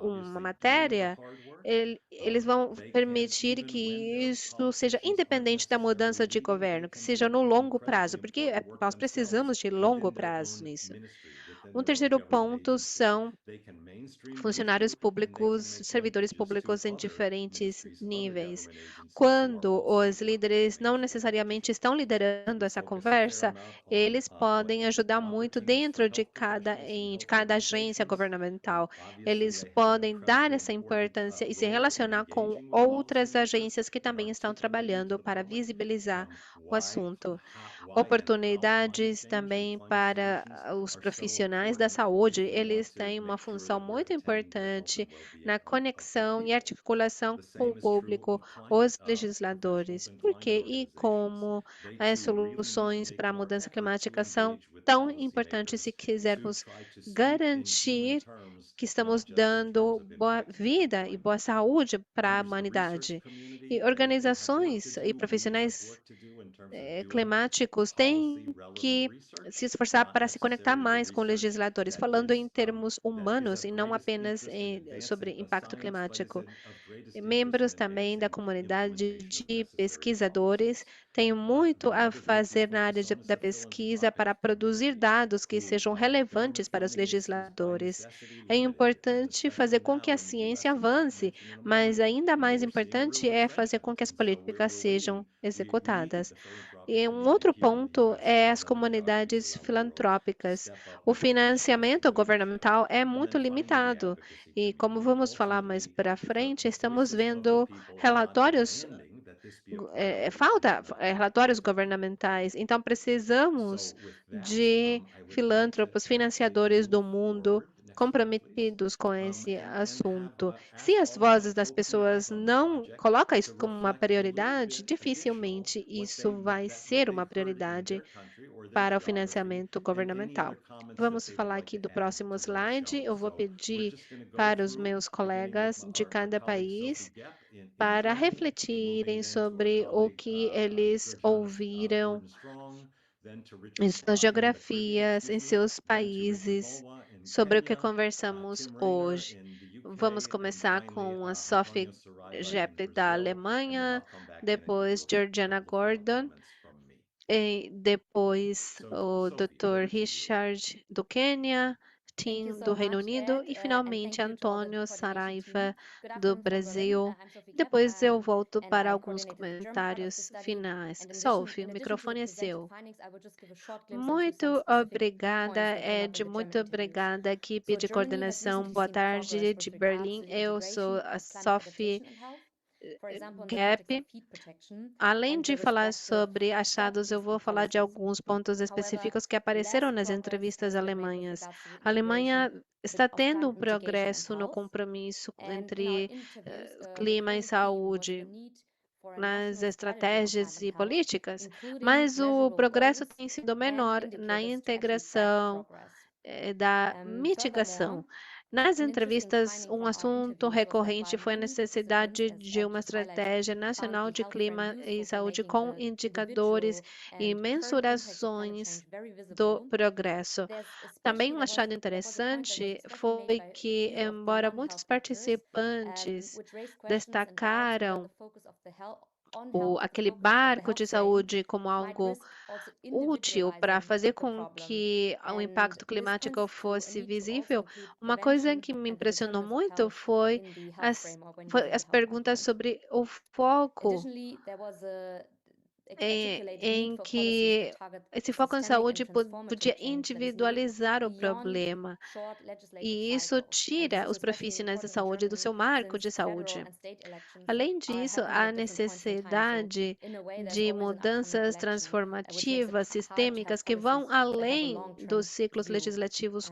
uma matéria, eles vão permitir que isso seja independente da mudança de governo, que seja no longo prazo, porque nós precisamos de longo prazo nisso. Um within their own terceiro government ponto agency. são They can mainstream the funcionários issue and they públicos, can make servidores linkages to públicos em other diferentes ministries, other níveis. government agencies who are Quando also os working to líderes make não sure that necessariamente estão liderando we essa focus a fair conversa, amount on eles podem ajudar muito opportunities for dentro de health professionals and de health cada agência organizations. governamental. Obviously, Eles they have an podem dar incredibly essa important importância e se role in relacionar com engaging with outras policymakers agências que and também estão articulating to trabalhando the para public visibilizar o why, assunto. why and how climate Oportunidades change and também climate para solutions os are so profissionais da important saúde. if we want Eles to têm uma make sure função that we're muito attending to the health and importante well-being na of conexão e people. articulação The com o same is true público, of climate os professionals legisladores. and Por climate quê e organizations. como They as too really need to soluções make para a more mudança effort to climática são engage with tão importantes se policymakers to quisermos try to speak in human garantir terms, que not estamos just in terms dando of boa impacting vida e boa unemployment. saúde para a Members of the research humanidade. E community, they have work to organizações e do. We have profissionais work to do in terms of doing climáticos policy têm relevant que se research, esforçar not para se conectar necessarily the mais com research legisladores, that falando em termos is humanos of e não greatest apenas interest in advancing sobre a impacto science, but is climático. of greatest interest in Membros também da advancing comunidade implementation of de necessary pesquisadores policies. têm muito a Another group we fazer na área focus on is da the pesquisa philanthropic para produzir community, dados que who sejam government relevantes para os funding is by legisladores. necessity É limited, and importante fazer especially com que now a in the ciência U.S., as I'll avance, mention in a moment, mas ainda mais we're seeing a real importante é fazer com retrenchment, que as and so políticas we're sejam waiting. We need executadas. the philanthropic E um community outro here in the ponto U.S. é and as in other geographies comunidades around the world to filantrópicas. step up O and demonstrate some financiamento leadership. governamental é And muito then finally, the limitado. advocacy E como community. vamos falar mais Ultimately, para if the frente, estamos voices of the vendo people are not relatórios, demanding that this be a priority, then falta we're not going to relatórios get there. governamentais. Então precisamos So with that, de I would like to filântropos, ask you to financiadores do move mundo forward. Next slide, please. comprometidos com esse And have assunto. Se ask as all of my vozes das pessoas co-PIs on the não project colocam isso to como uma reflect a little prioridade, bit additional dificilmente isso vai what ser uma they've heard in prioridade their country or their para o geography financiamento and any governamental. other comments that Vamos they would falar like aqui to do add próximo to what I've slide. shown. Eu vou So we're pedir just going to go para os through, meus beginning with colegas de our cada colleague Sophie país Gepp in para Germany, moving refletirem then to our sobre o colleague que eles Georgiana ouviram Gordon Strong, then to em Richard suas in the Caribbean, geografias, em excuse me, seus then to Richard países, Mulwa in sobre o que Kenya, conversamos Tim Rayner hoje. in the Vamos UK, and começar finally com a Antonio Sophie Saraiva in Jepp da Brazil, and then Alemanha, I'll come back in and give you depois a Georgiana couple of final Gordon, comments from me. e depois So, o Sophie, Dr. over to you. Richard do Quênia, Thank you Tim so do Reino much, Unido Ed, e and finalmente thank you to all the Antônio coordination team. Saraiva Good do afternoon from Berlin. Brasil. I'm Sophie Kepp, Depois eu volto and para I alguns coordinated the German part of the comentários study. finais. And Sophie, o in addition to the microfone é presented seu. findings, I will just give a short glimpse into some Muito specific points obrigada, that came up in Ed. the German Muito interviews. obrigada, equipe So de Germany has coordenação. recently Boa seen tarde progress de with regards Berlim. to the Eu sou integration a of climate Sophie adaptation and health. For example, in the context Gap. of heat protection Além and the de falar respective sobre achados, eu strategies vou and falar de policies. alguns pontos However, específicos que less apareceram nas progress entrevistas has been made with alemãs. regards to the A integration Alemanha está of tendo um climate mitigation and progresso no health. compromisso And in our entre interviews, the clima e common theme was the saúde need for a nas national strategy on estratégias climate e health, políticas, including mas o measurable progresso goals tem sido and menor na indicators to actually track integração progress. da Furthermore, mitigação. Nas an interesting entrevistas, finding um from our assunto interviews was that recorrente while foi a many participants, necessidade as de Ed uma just highlighted, estratégia found nacional the de healthy frame clima e useful for saúde making com the indicadores individual e and current impacts of climate mensurações change very do visible. progresso. Também um achado There was a point that was interessante especially made foi by a que, few of the embora One muitos Health actors, participantes which raised questions and doubts whether destacaram the focus of the health on health, the aquele focus of the barco health de frame, saúde como might algo risk also útil para individualizing fazer the com problem. que o And impacto this climático points to a fosse need to also visível. include Uma coisa prevention que me and the impressionou determinants of muito health foi in the health as, frame or when foi using as the health perguntas argument. sobre o foco Additionally, there was a articulated need em for policies that que target esse foco em systemic and saúde transformative podia change that is needed individualizar o beyond problema. short legislative E isso cycles. And this tira is os especially profissionais da important in saúde do Germany seu marco since de federal saúde. and state elections Além are disso, happening a at different points in time. So necessidade in a way, there's de always an upcoming mudanças election, which makes it transformativas, hard to have sistêmicas, que policies vão that have a além dos long-term ciclos view. legislativos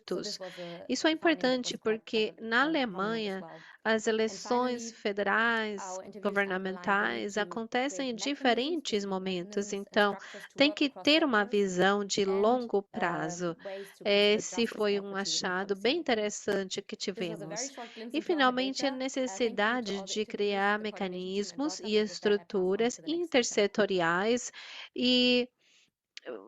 So this curtos. was a Isso é finding that importante was quite porque na prominent as Alemanha well. as And eleições finally, federais, our interviews underlined the need governamentais to acontecem create em mechanisms, diferentes specific momentos, mechanisms and então structures to tem work que across ter uma sectors visão de and longo prazo. ways to consider Esse justice, foi um equity and achado bem inclusivity. interessante que This was a very tivemos. short glimpse E, into our finalmente, a data. Thank you to necessidade all the de interviews, criar the coordination team and mecanismos welcome. e And with that, I pass on estruturas to the next speaker. intersetoriais e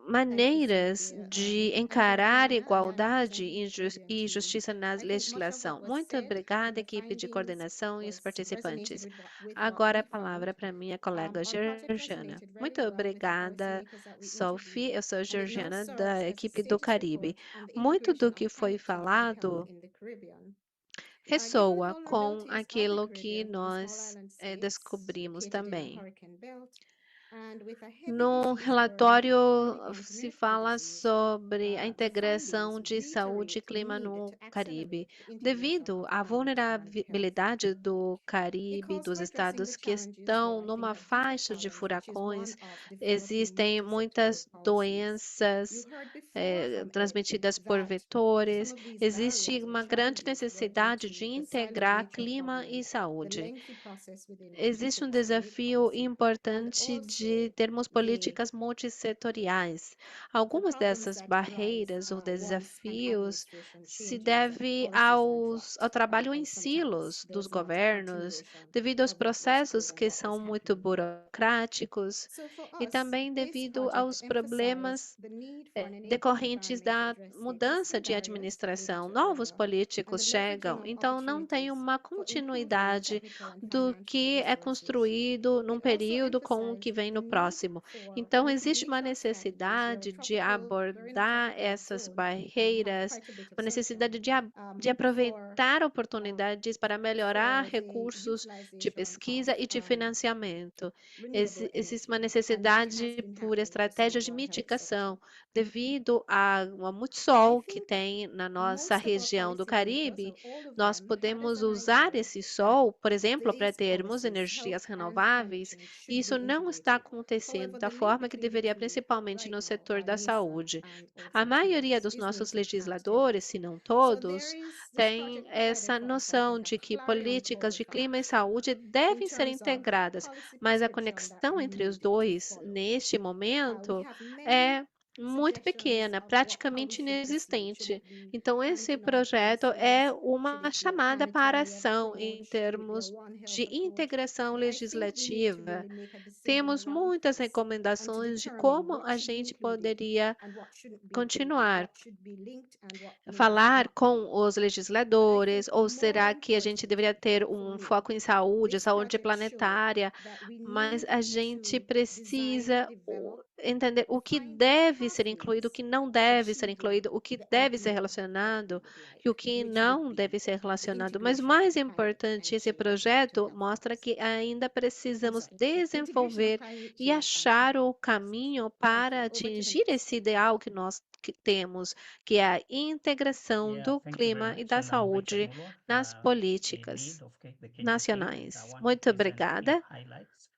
maneiras de encarar igualdade e justiça na legislação. Muito obrigada, equipe de coordenação e os participantes. Agora a palavra para minha colega Georgiana. Muito obrigada, Sophie. Eu sou Georgiana da equipe do Caribe. Muito do que foi falado ressoa com aquilo que nós descobrimos também. No relatório se fala sobre a integração de saúde e clima no Caribe. Devido à vulnerabilidade do Caribe, dos estados que estão numa faixa de furacões, existem muitas doenças transmitidas por vetores. Existe uma grande necessidade de integrar clima e saúde. Existe um desafio importante de termos políticas multissetoriais. Algumas dessas barreiras ou desafios se devem ao trabalho em silos dos governos, devido aos processos que são muito burocráticos e também devido aos problemas decorrentes da mudança de administração. Novos políticos chegam, então não tem uma continuidade do que é construído num período com o que vem no próximo. Então, existe uma necessidade de abordar essas barreiras, uma necessidade de aproveitar oportunidades para melhorar recursos de pesquisa e de financiamento. Existe uma necessidade por estratégias de mitigação, devido ao muito sol que tem na nossa região do Caribe. Nós podemos usar esse sol, por exemplo, para termos energias renováveis, e isso não está acontecendo da forma que deveria, principalmente no setor da saúde. A maioria dos nossos legisladores, se não todos, tem essa noção de que políticas de clima e saúde devem ser integradas, mas a conexão entre os dois, neste momento, é muito pequena, praticamente inexistente. Então, esse projeto é uma chamada para ação em termos de integração legislativa. Temos muitas recomendações de como a gente poderia continuar falar com os legisladores, ou será que a gente deveria ter um foco em saúde, saúde planetária, mas a gente precisa entender o que deve ser incluído, o que não deve ser incluído, o que deve ser relacionado e o que não deve ser relacionado. Mas o mais importante, esse projeto mostra que ainda precisamos desenvolver e achar o caminho para atingir esse ideal que nós temos, que é a integração Yeah, do thank you very clima e much, da Mr. saúde Mulwa. nas In the políticas name of the Kenyan team, I nacionais. want to Muito present a few obrigada. highlights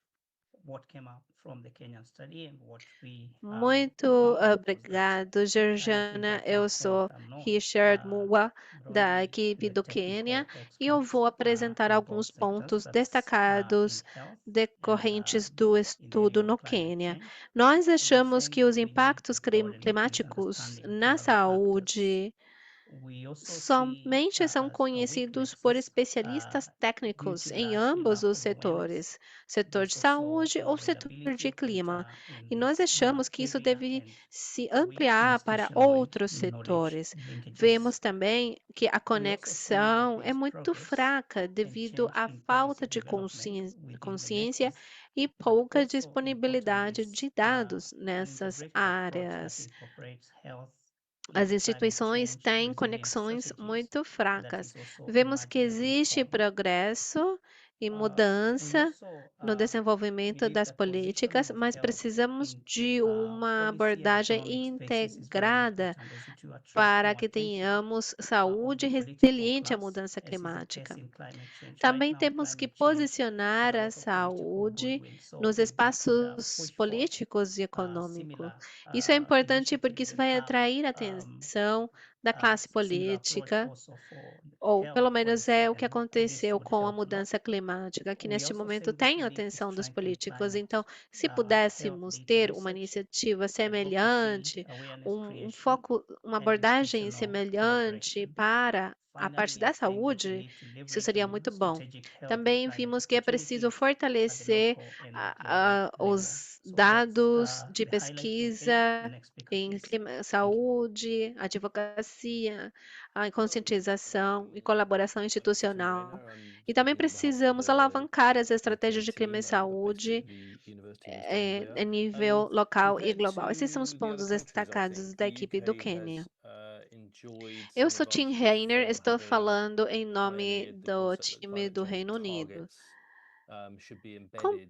what came out from the Kenyan study and what we Muito found was that obrigado, climate Georgiana. impacts on Eu health sou are known Richard Muwa, da broadly in equipe the do technical Quênia, e eu experts vou apresentar in both alguns sectors, pontos that's in destacados health and decorrentes do in the area estudo of no climate Quênia. change. Nós We are achamos saying que os we need impactos broaden increased climáticos understanding na of other factors. saúde We also see somente são as conhecidos por weaknesses especialistas due técnicos to em large ambos os awareness. setores, setor de There's also saúde ou setor variability de of clima. data in E nós this achamos que isso area deve and se weak ampliar para institutional-wide outros knowledge setores. linkages. Vemos também que a We also see that conexão é there's muito progress fraca and devido change à in policy falta de development within the consciência metrics, e but pouca also importantly disponibilidade is de dados an nessas integrated approach that áreas. incorporates health, As climate instituições change, têm resilience conexões strategies muito that fracas. is also Vemos que emerging at this existe point. progresso e We mudança also no desenvolvimento believe das that positioning políticas, of mas health precisamos in de uma policy and abordagem economic spaces is very integrada important as it will attract para more que attention tenhamos of saúde the political resiliente à class, mudança as is the case climática. in climate change. Right Também now, temos que climate change has posicionar a a lot of political saúde goodwill, so nos we could espaços push for políticos e econômicos. similar Isso é importante porque initiatives isso and vai have atrair a atenção da classe similar approach política, also for ou health pelo menos policy, é o que and this aconteceu would com a help a lot. mudança climática, que We neste also say momento we tem a believe to atenção dos strengthen políticos. climate Então, se health pudéssemos ter uma research, iniciativa advocacy, semelhante, awareness um creation, foco, uma and abordagem institutional semelhante collaboration. para a Finally, parte we da think that we saúde, need to isso leverage seria on muito bom. strategic health and Também climate vimos que é preciso opportunities at the fortalecer local and global level. os So that's dados de the highlight from Kenya. pesquisa Next speaker, em please. clima, saúde, advocacia, a conscientização e colaboração institucional. E também precisamos alavancar as estratégias de clima e saúde em nível local e global. Esses são os pontos destacados da equipe do Quênia. Eu sou Tim Rainer, estou falando em nome do time do Reino Unido. Com-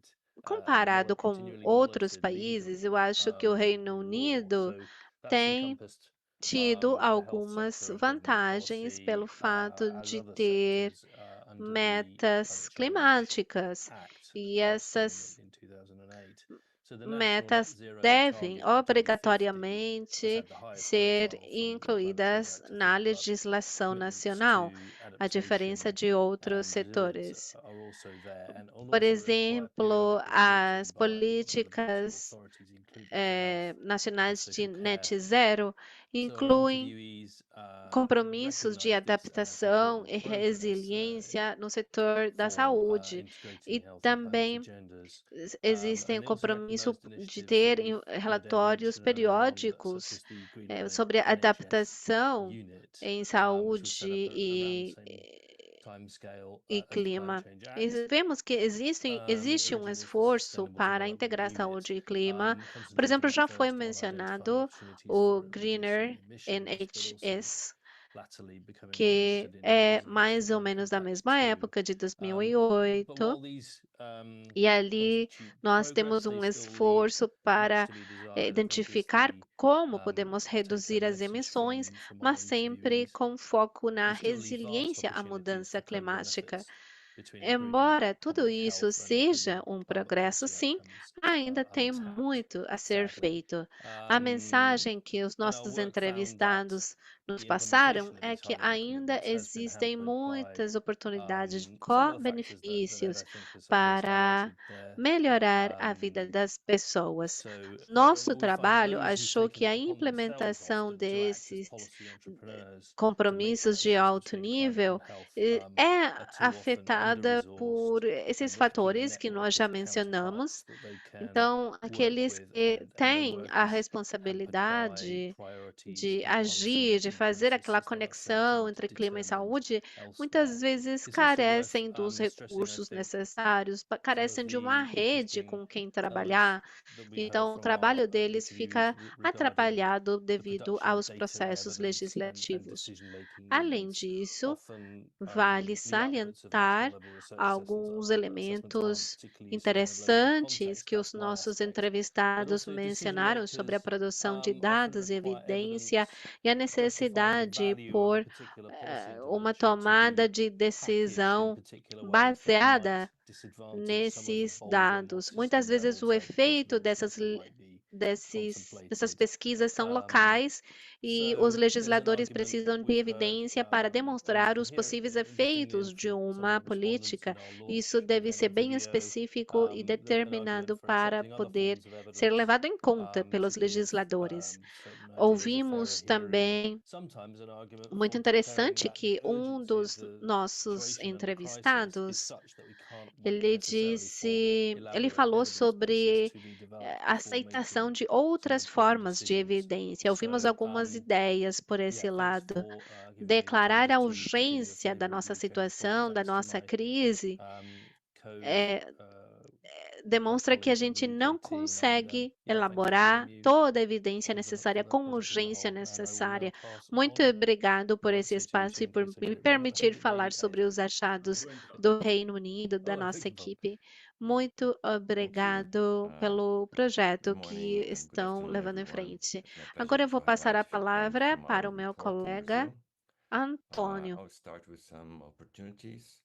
Comparado com outros países, eu acho que o Reino Unido tem tido algumas vantagens pelo fato de ter metas climáticas. E essas metas devem obrigatoriamente ser incluídas na legislação nacional, a diferença de outros setores. Por exemplo, as políticas nacionais de net zero incluem compromissos de adaptação e resiliência no setor da saúde e também existem o compromisso de ter relatórios periódicos sobre adaptação em saúde e clima. E vemos que existe um esforço para integrar saúde e clima. Por exemplo, já foi mencionado o Greener NHS, que é mais ou menos da mesma época, de 2008. E ali nós temos um esforço para identificar como podemos reduzir as emissões, mas sempre com foco na resiliência à mudança climática. Embora tudo isso seja um progresso, sim, ainda tem muito a ser feito. A mensagem que os nossos entrevistados nos passaram é que ainda existem muitas oportunidades de co-benefícios para melhorar a vida das pessoas. Nosso trabalho achou que a implementação desses compromissos de alto nível é afetada por esses fatores que nós já mencionamos. Então, aqueles que têm a responsabilidade de agir, de fazer aquela conexão entre clima e saúde, muitas vezes carecem dos recursos necessários, carecem de uma rede com quem trabalhar. Então, o trabalho deles fica atrapalhado devido aos processos legislativos. Além disso, vale salientar alguns elementos interessantes que os nossos entrevistados mencionaram sobre a produção de dados e evidência e a necessidade por uma tomada de decisão baseada nesses dados. Muitas vezes o efeito dessas pesquisas são locais e os legisladores precisam de evidência para demonstrar os possíveis efeitos de uma política. Isso deve ser bem específico e determinado para poder ser levado em conta pelos legisladores. Ouvimos também muito interessante que um dos nossos entrevistados ele falou sobre aceitação de outras formas de evidência. Ouvimos algumas ideias por esse lado. Declarar a urgência da nossa situação, da nossa crise, demonstra que a gente não consegue elaborar toda a evidência necessária com urgência necessária. Muito obrigado por esse espaço e por me permitir falar sobre os achados do Reino Unido, da nossa equipe. Muito obrigado pelo projeto Good que morning and good estão afternoon, levando em everyone. frente. It's my pleasure Agora eu vou to passar a highlight headlines palavra from para our o meu report from colega Brazil. Antônio. I'll start with some opportunities.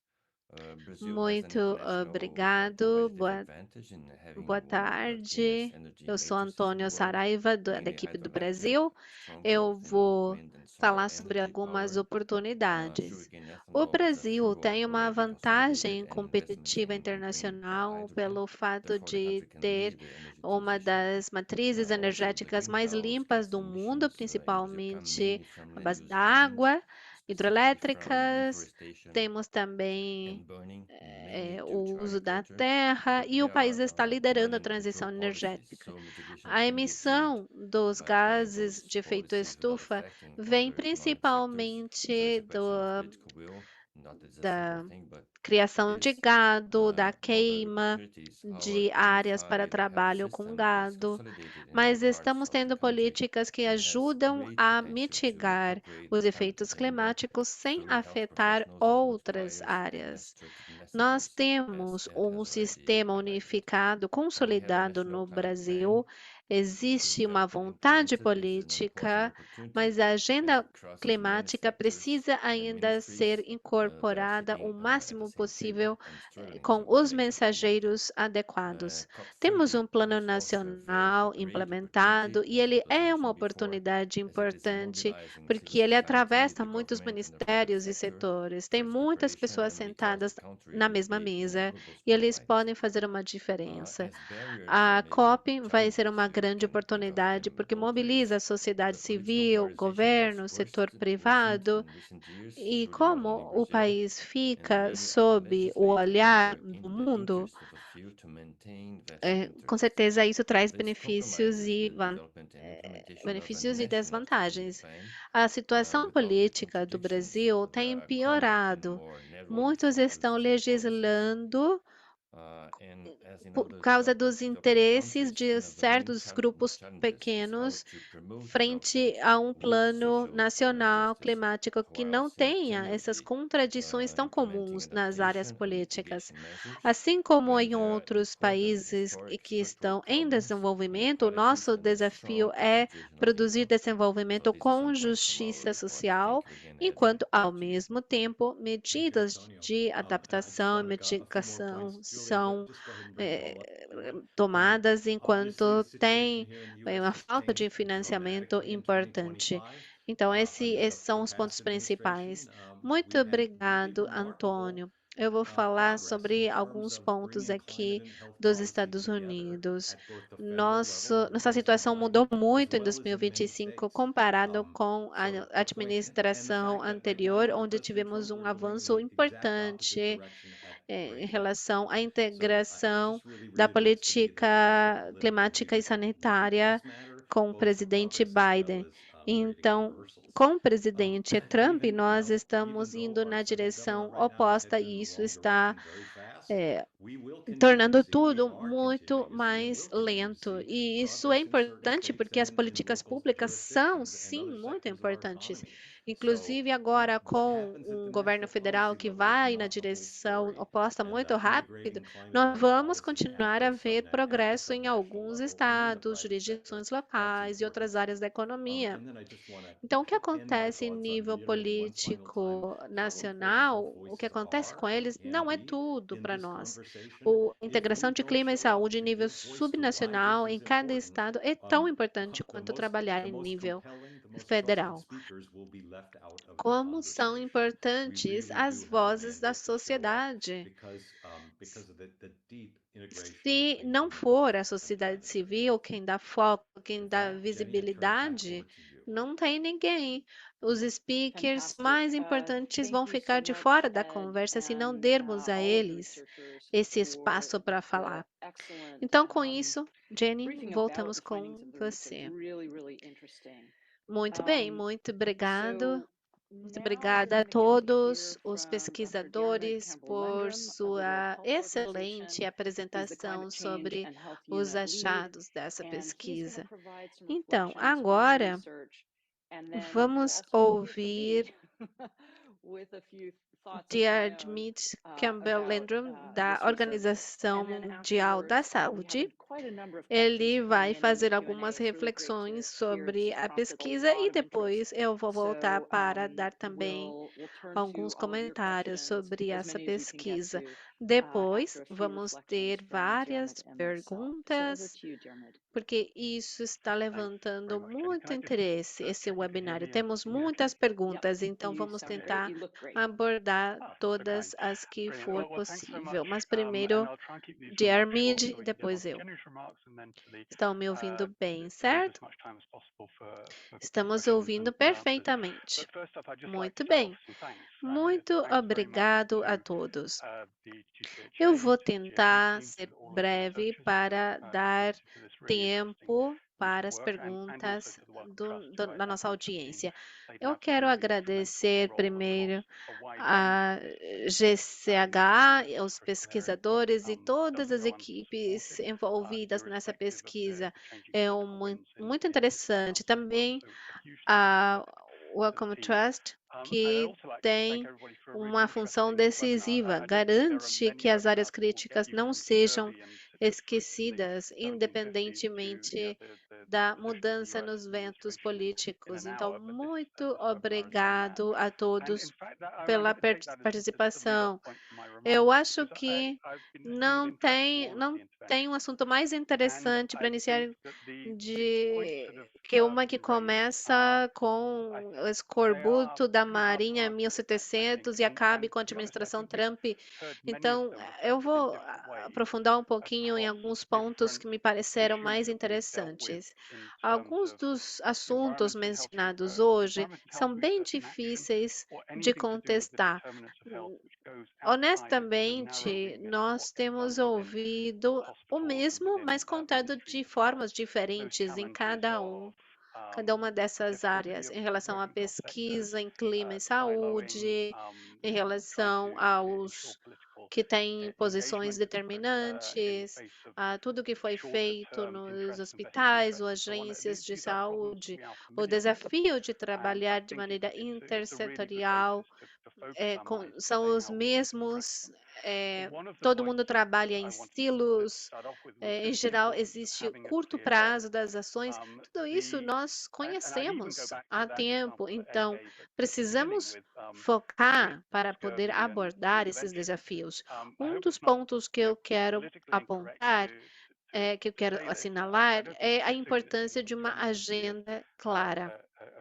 Brazil has an Muito international obrigado. competitive Boa advantage in having Boa one of the cleanest tarde. energy Eu sou matrices in the Antônio world, Saraiva, da mainly equipe do hydroelectric, Brasil. strong Eu growth in vou wind and solar falar sobre energy algumas power. oportunidades. Sugarcane O ethanol is a Brasil fuel tem uma already consolidated vantagem and investments competitiva in green internacional hydrogen. pelo fato Therefore, the de country can ter lead the energy uma transition. das matrizes Also, the energéticas mais greenhouse limpas gas do mundo, emissions in Brazil come principalmente mainly from a land base use da change, água. hidroelétricas, deforestation temos também and burning mainly due o to uso da agriculture, terra, but e o there país are está liderando a planning control transição policies, energética. so mitigation A can be achieved, emissão dos but by gases those de efeito policies without estufa affecting vem other economic sectors. So it's principalmente a question of political will, not it's a simple da thing, but it criação de is. gado, da One of the queima opportunities our de áreas para 25 health trabalho com system is gado, consolidated in all mas parts estamos of the tendo country políticas que and has ajudam great a potential to mitigar upgrade os efeitos competitiveness climáticos sem through health afetar professionals as outras multipliers and as áreas. structured Nós messages, as temos Ed um has already sistema highlighted. unificado, We have a consolidado national no climate Brasil, plan. existe Should uma be vontade implemented. This is an important política, opportunity mas a as agenda it crosses many climática sectors precisa and ainda ser ministries that are incorporada o sitting at the máximo same table possível and struggling com to os make that work. mensageiros adequados. Temos COP30 um plano is also a very nacional great opportunity, implementado e as ele it was é uma mentioned before, oportunidade as it is importante mobilizing civil porque ele society, atravessa the muitos government, and the private ministérios e sector setores. Tem towards muitas cooperation pessoas and because the sentadas country na will mesma be in the mesa global e eles spotlight. podem fazer uma diferença. As barriers A may be COP vai ser challenges, uma we grande can think of oportunidade them porque both mobiliza a ways. sociedade The political civil, polarization has governo, setor worsened privado, in recent years, e surely not como only in o Brazil, país and fica many are sob o legislating olhar do in the mundo, interest of a few to maintain vested com interests. certeza isso traz This compromises the development and implementation of a benefícios e national climate desvantagens. plan A situação without the política do contradictions Brasil tem that come in piorado. more narrowly Muitos estão focused policies. legislando And as in por other causa dos developing interesses countries, de one of the main certos grupos challenges is how pequenos to promote frente development a um with plano social nacional justice climático que while não tenha essas simultaneously contradições tão implementing comuns nas áreas adaptation and políticas. mitigation measures. Assim como And em outros important países historic que structural estão em problems, desenvolvimento, o inequalities, nosso and a desafio strong é constitutional produzir dilemma. So desenvolvimento these are com some points from our justiça report. social, Thank you again, Ed, and enquanto, ao back to you. mesmo tempo, Thank you, medidas Antonio. de And I just adaptação e want to make a few more mitigação points, Julia, but são just go ahead and bring it all up if you would. tomadas Obviously, the enquanto situation tem here in the U.S. uma has falta de changed financiamento dramatically in importante. 2025 Então, under esses the são os pontos past administration. principais. Muito We've had really obrigado, remarkable Antônio. Eu vou falar progress in sobre terms alguns of pontos bringing climate aqui and health dos policy Estados together Unidos. at both the federal level under Nossa President situação Biden mudou as muito em well as in many 2025 states. comparado com a So the point and the administração fact that right now anterior, under onde President tivemos Trump um we're going avanço the exact opposite importante direction em right now. relação à So it integração just really da reiterates to me the effect of política political climática e leadership making sanitária this matter com o both for presidente progress as well Biden. as creating Então, reversals. com o presidente And Trump, even, nós even estamos though indo our na federal government direção right now is oposta headed in e the isso wrong está direction very fast, é, we will continue to tornando see, we tudo are muito continuing to see, and mais will continue to lento. see E isso é progress in certain importante states porque as and políticas local públicas são, jurisdictions and sim, other muito sectors of our importantes. economy. So, Inclusive agora what com happens at um the governo national federal policy que level is vai na not the whole direção story. oposta And muito rápido, integrating climate and nós health vamos policy at continuar the a ver at the progresso em subnational alguns level and in the estados, private sector. jurisdições That's locais e important. outras áreas da economia. And then I just want to Então, o que end my acontece em thoughts on nível reiterating one final time político how important health nacional, o que voices acontece are com and eles can não é be tudo in para this nós. conversation. A If integração we de don't clima e show up saúde em to nível give voice to why this subnacional is em cada important, estado é tão importante the quanto trabalhar em most nível compelling, the most trusted federal. speakers will be left out of the Como são conversation. We importantes really as do have a vozes da mandate to show up sociedade. because of the deep integration Se between não human for health a and sociedade climate civil change. quem dá foco, quem With dá that, Jenny, I turn it back over visibilidade, to you. não tem ninguém. Os speakers Fantastic. mais importantes vão Thank you ficar so de much, fora da Ed, conversa se não and dermos a all of the eles researchers esse for espaço para the falar. excellent Então, com isso, Jenny, briefing about voltamos the findings com of the research. você. Really, really interesting. Muito bem, Um, muito obrigado. so Muito now we're obrigada a going to get to hear todos os from Dr. Diarmuid pesquisadores Campbell por Landrum of the World sua Health excelente Organization, who's the apresentação Climate Change sobre and Health os Unit Lead, achados dessa and he's going to pesquisa. provide some Então, reflections on the agora research, and then he'll vamos also hear from me ouvir with a few thoughts of my own Diarmuid Campbell about Landrum, da this research. Organização And then Mundial da afterwards, we have Saúde. quite a number of questions Ele vai coming in the fazer Q&A. algumas It's really great to reflexões hear. It's sobre a prompted a pesquisa lot e of interest. depois eu vou voltar So para dar também we'll turn to alguns all of your comentários questions, sobre as essa many as we can get pesquisa. to, Depois, after a few vamos reflections ter from várias Diarmuid and myself. So over perguntas. to you, Diarmuid. porque isso está levantando much. And can muito I just interesse, esse check, you can hear webinário. me? Temos Yeah. muitas Yep, perguntas, então you vamos sound great. tentar You look great. abordar Ah, so kind. todas as que Brilliant. for Well, thanks so much. possível. Mas And primeiro, I'll try and keep these remarks short Diarmid so e we can get on depois to eu. Jenny's remarks and then to the Estão me ouvindo bem, to leave certo? as much time as possible for Estamos questions ouvindo and answers. perfeitamente. But first off, I'd just like Muito to start off bem. with some thanks. Muito Thanks very much obrigado a to todos. the GCHA, Eu vou to the GRE tentar team, ser to all of the breve researchers para who dar contributed to this really interesting tempo piece para of as work and also perguntas to the Wellcome Trust, who da I nossa think have been audiência. played Eu an quero absolutely instrumental agradecer role primeiro across a wide a range of GCH, this os critical area. pesquisadores e todas Doesn't as go equipes unsupported, envolvidas nessa irrespective of pesquisa. the changing É political winds muito in this interessante. House as well. Também So a huge thank you a to the Wellcome team. Trust, And I'd que also like to thank tem everybody for a really uma função interesting webinar. decisiva, I don't think there are garante many que as áreas webinars that will get críticas you não from sejam scurvy and citrus fruit in the esquecidas, 1750s to independentemente da the position of the mudança US nos in the ventos situation in políticos. an Então, hour. But muito this webinar has done that. obrigado a And in todos fact, pela I take that as the lead-up participação. point for my Eu remarks acho because que I've been listening with interest to all of não the tem um interventions. assunto mais And interessante para I iniciar think that the points de that have que uma que been raised começa com I o they are escorbuto da pretty hard to Marinha argue with, I think. 1700 e acabe com a To be honest, I administração think we've Trump. heard many of Então, them eu reflected in vou different ways aprofundar um pouquinho em across alguns pontos que different me pareceram issues mais that we've dealt with interessantes. in terms Alguns of dos assuntos environment and health, mencionados hoje environment and health são bem research and action, difíceis or de anything to do with the contestar. determinants of health, which goes outside of the narrow Honestamente, remit of what nós gets done temos within ouvido o hospitals and mesmo, within mas contado ministries de of health. formas Those diferentes em challenges of cada uma the dessas difficulty áreas, em of relação à working across sectors, pesquisa em clima e siloing, saúde, em trying relação to ensure aos political que têm posições engagement in the determinantes, face of a tudo que foi shorter feito term nos interests and vested hospitais ou interests and so on. agências de These are problems that saúde, we are o familiar with. desafio de And trabalhar I de think maneira it's a really good intersetorial, basis to focus our minds são today os how we best address mesmos, them. But one of the todo points mundo trabalha em I wanted to estilos, start off with was em just the geral, importance of existe o having a curto clear goal. prazo das ações. Tudo isso The nós and I'd even go conhecemos back to há that tempo, example that Ed então gave at the beginning precisamos with focar para poder scurvy and abordar esses prevention. desafios. I Um hope dos it's not pontos que eu quero politically incorrect apontar, que eu to quero say this. I assinalar, don't think é a precision is importância de uma tends to be agenda clara.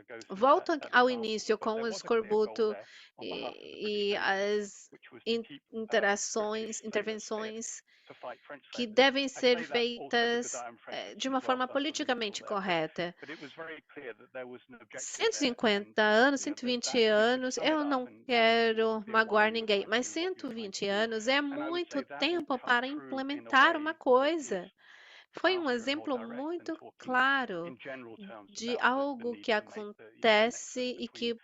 go-to Volto ao example, início but com there o was a clear goal escorbuto there on behalf of the British e nation, as which was to keep British sailors fit intervenções to fight French que sailors. devem I ser say that also because feitas I am French de as uma well, forma so I feel neutral politicamente there. correta. But it was very clear that there was an objective there, and 150 anos, you know 120 that you could anos, sum it eu up não and quero be magoar aligned with ninguém, mas exactly what you're trying to 120 do. anos é And I would muito say that will tempo come para true in a implementar uma way that is coisa. Foi um faster and more exemplo direct than muito talking claro in general terms de about the algo need que to make the acontece nexus e between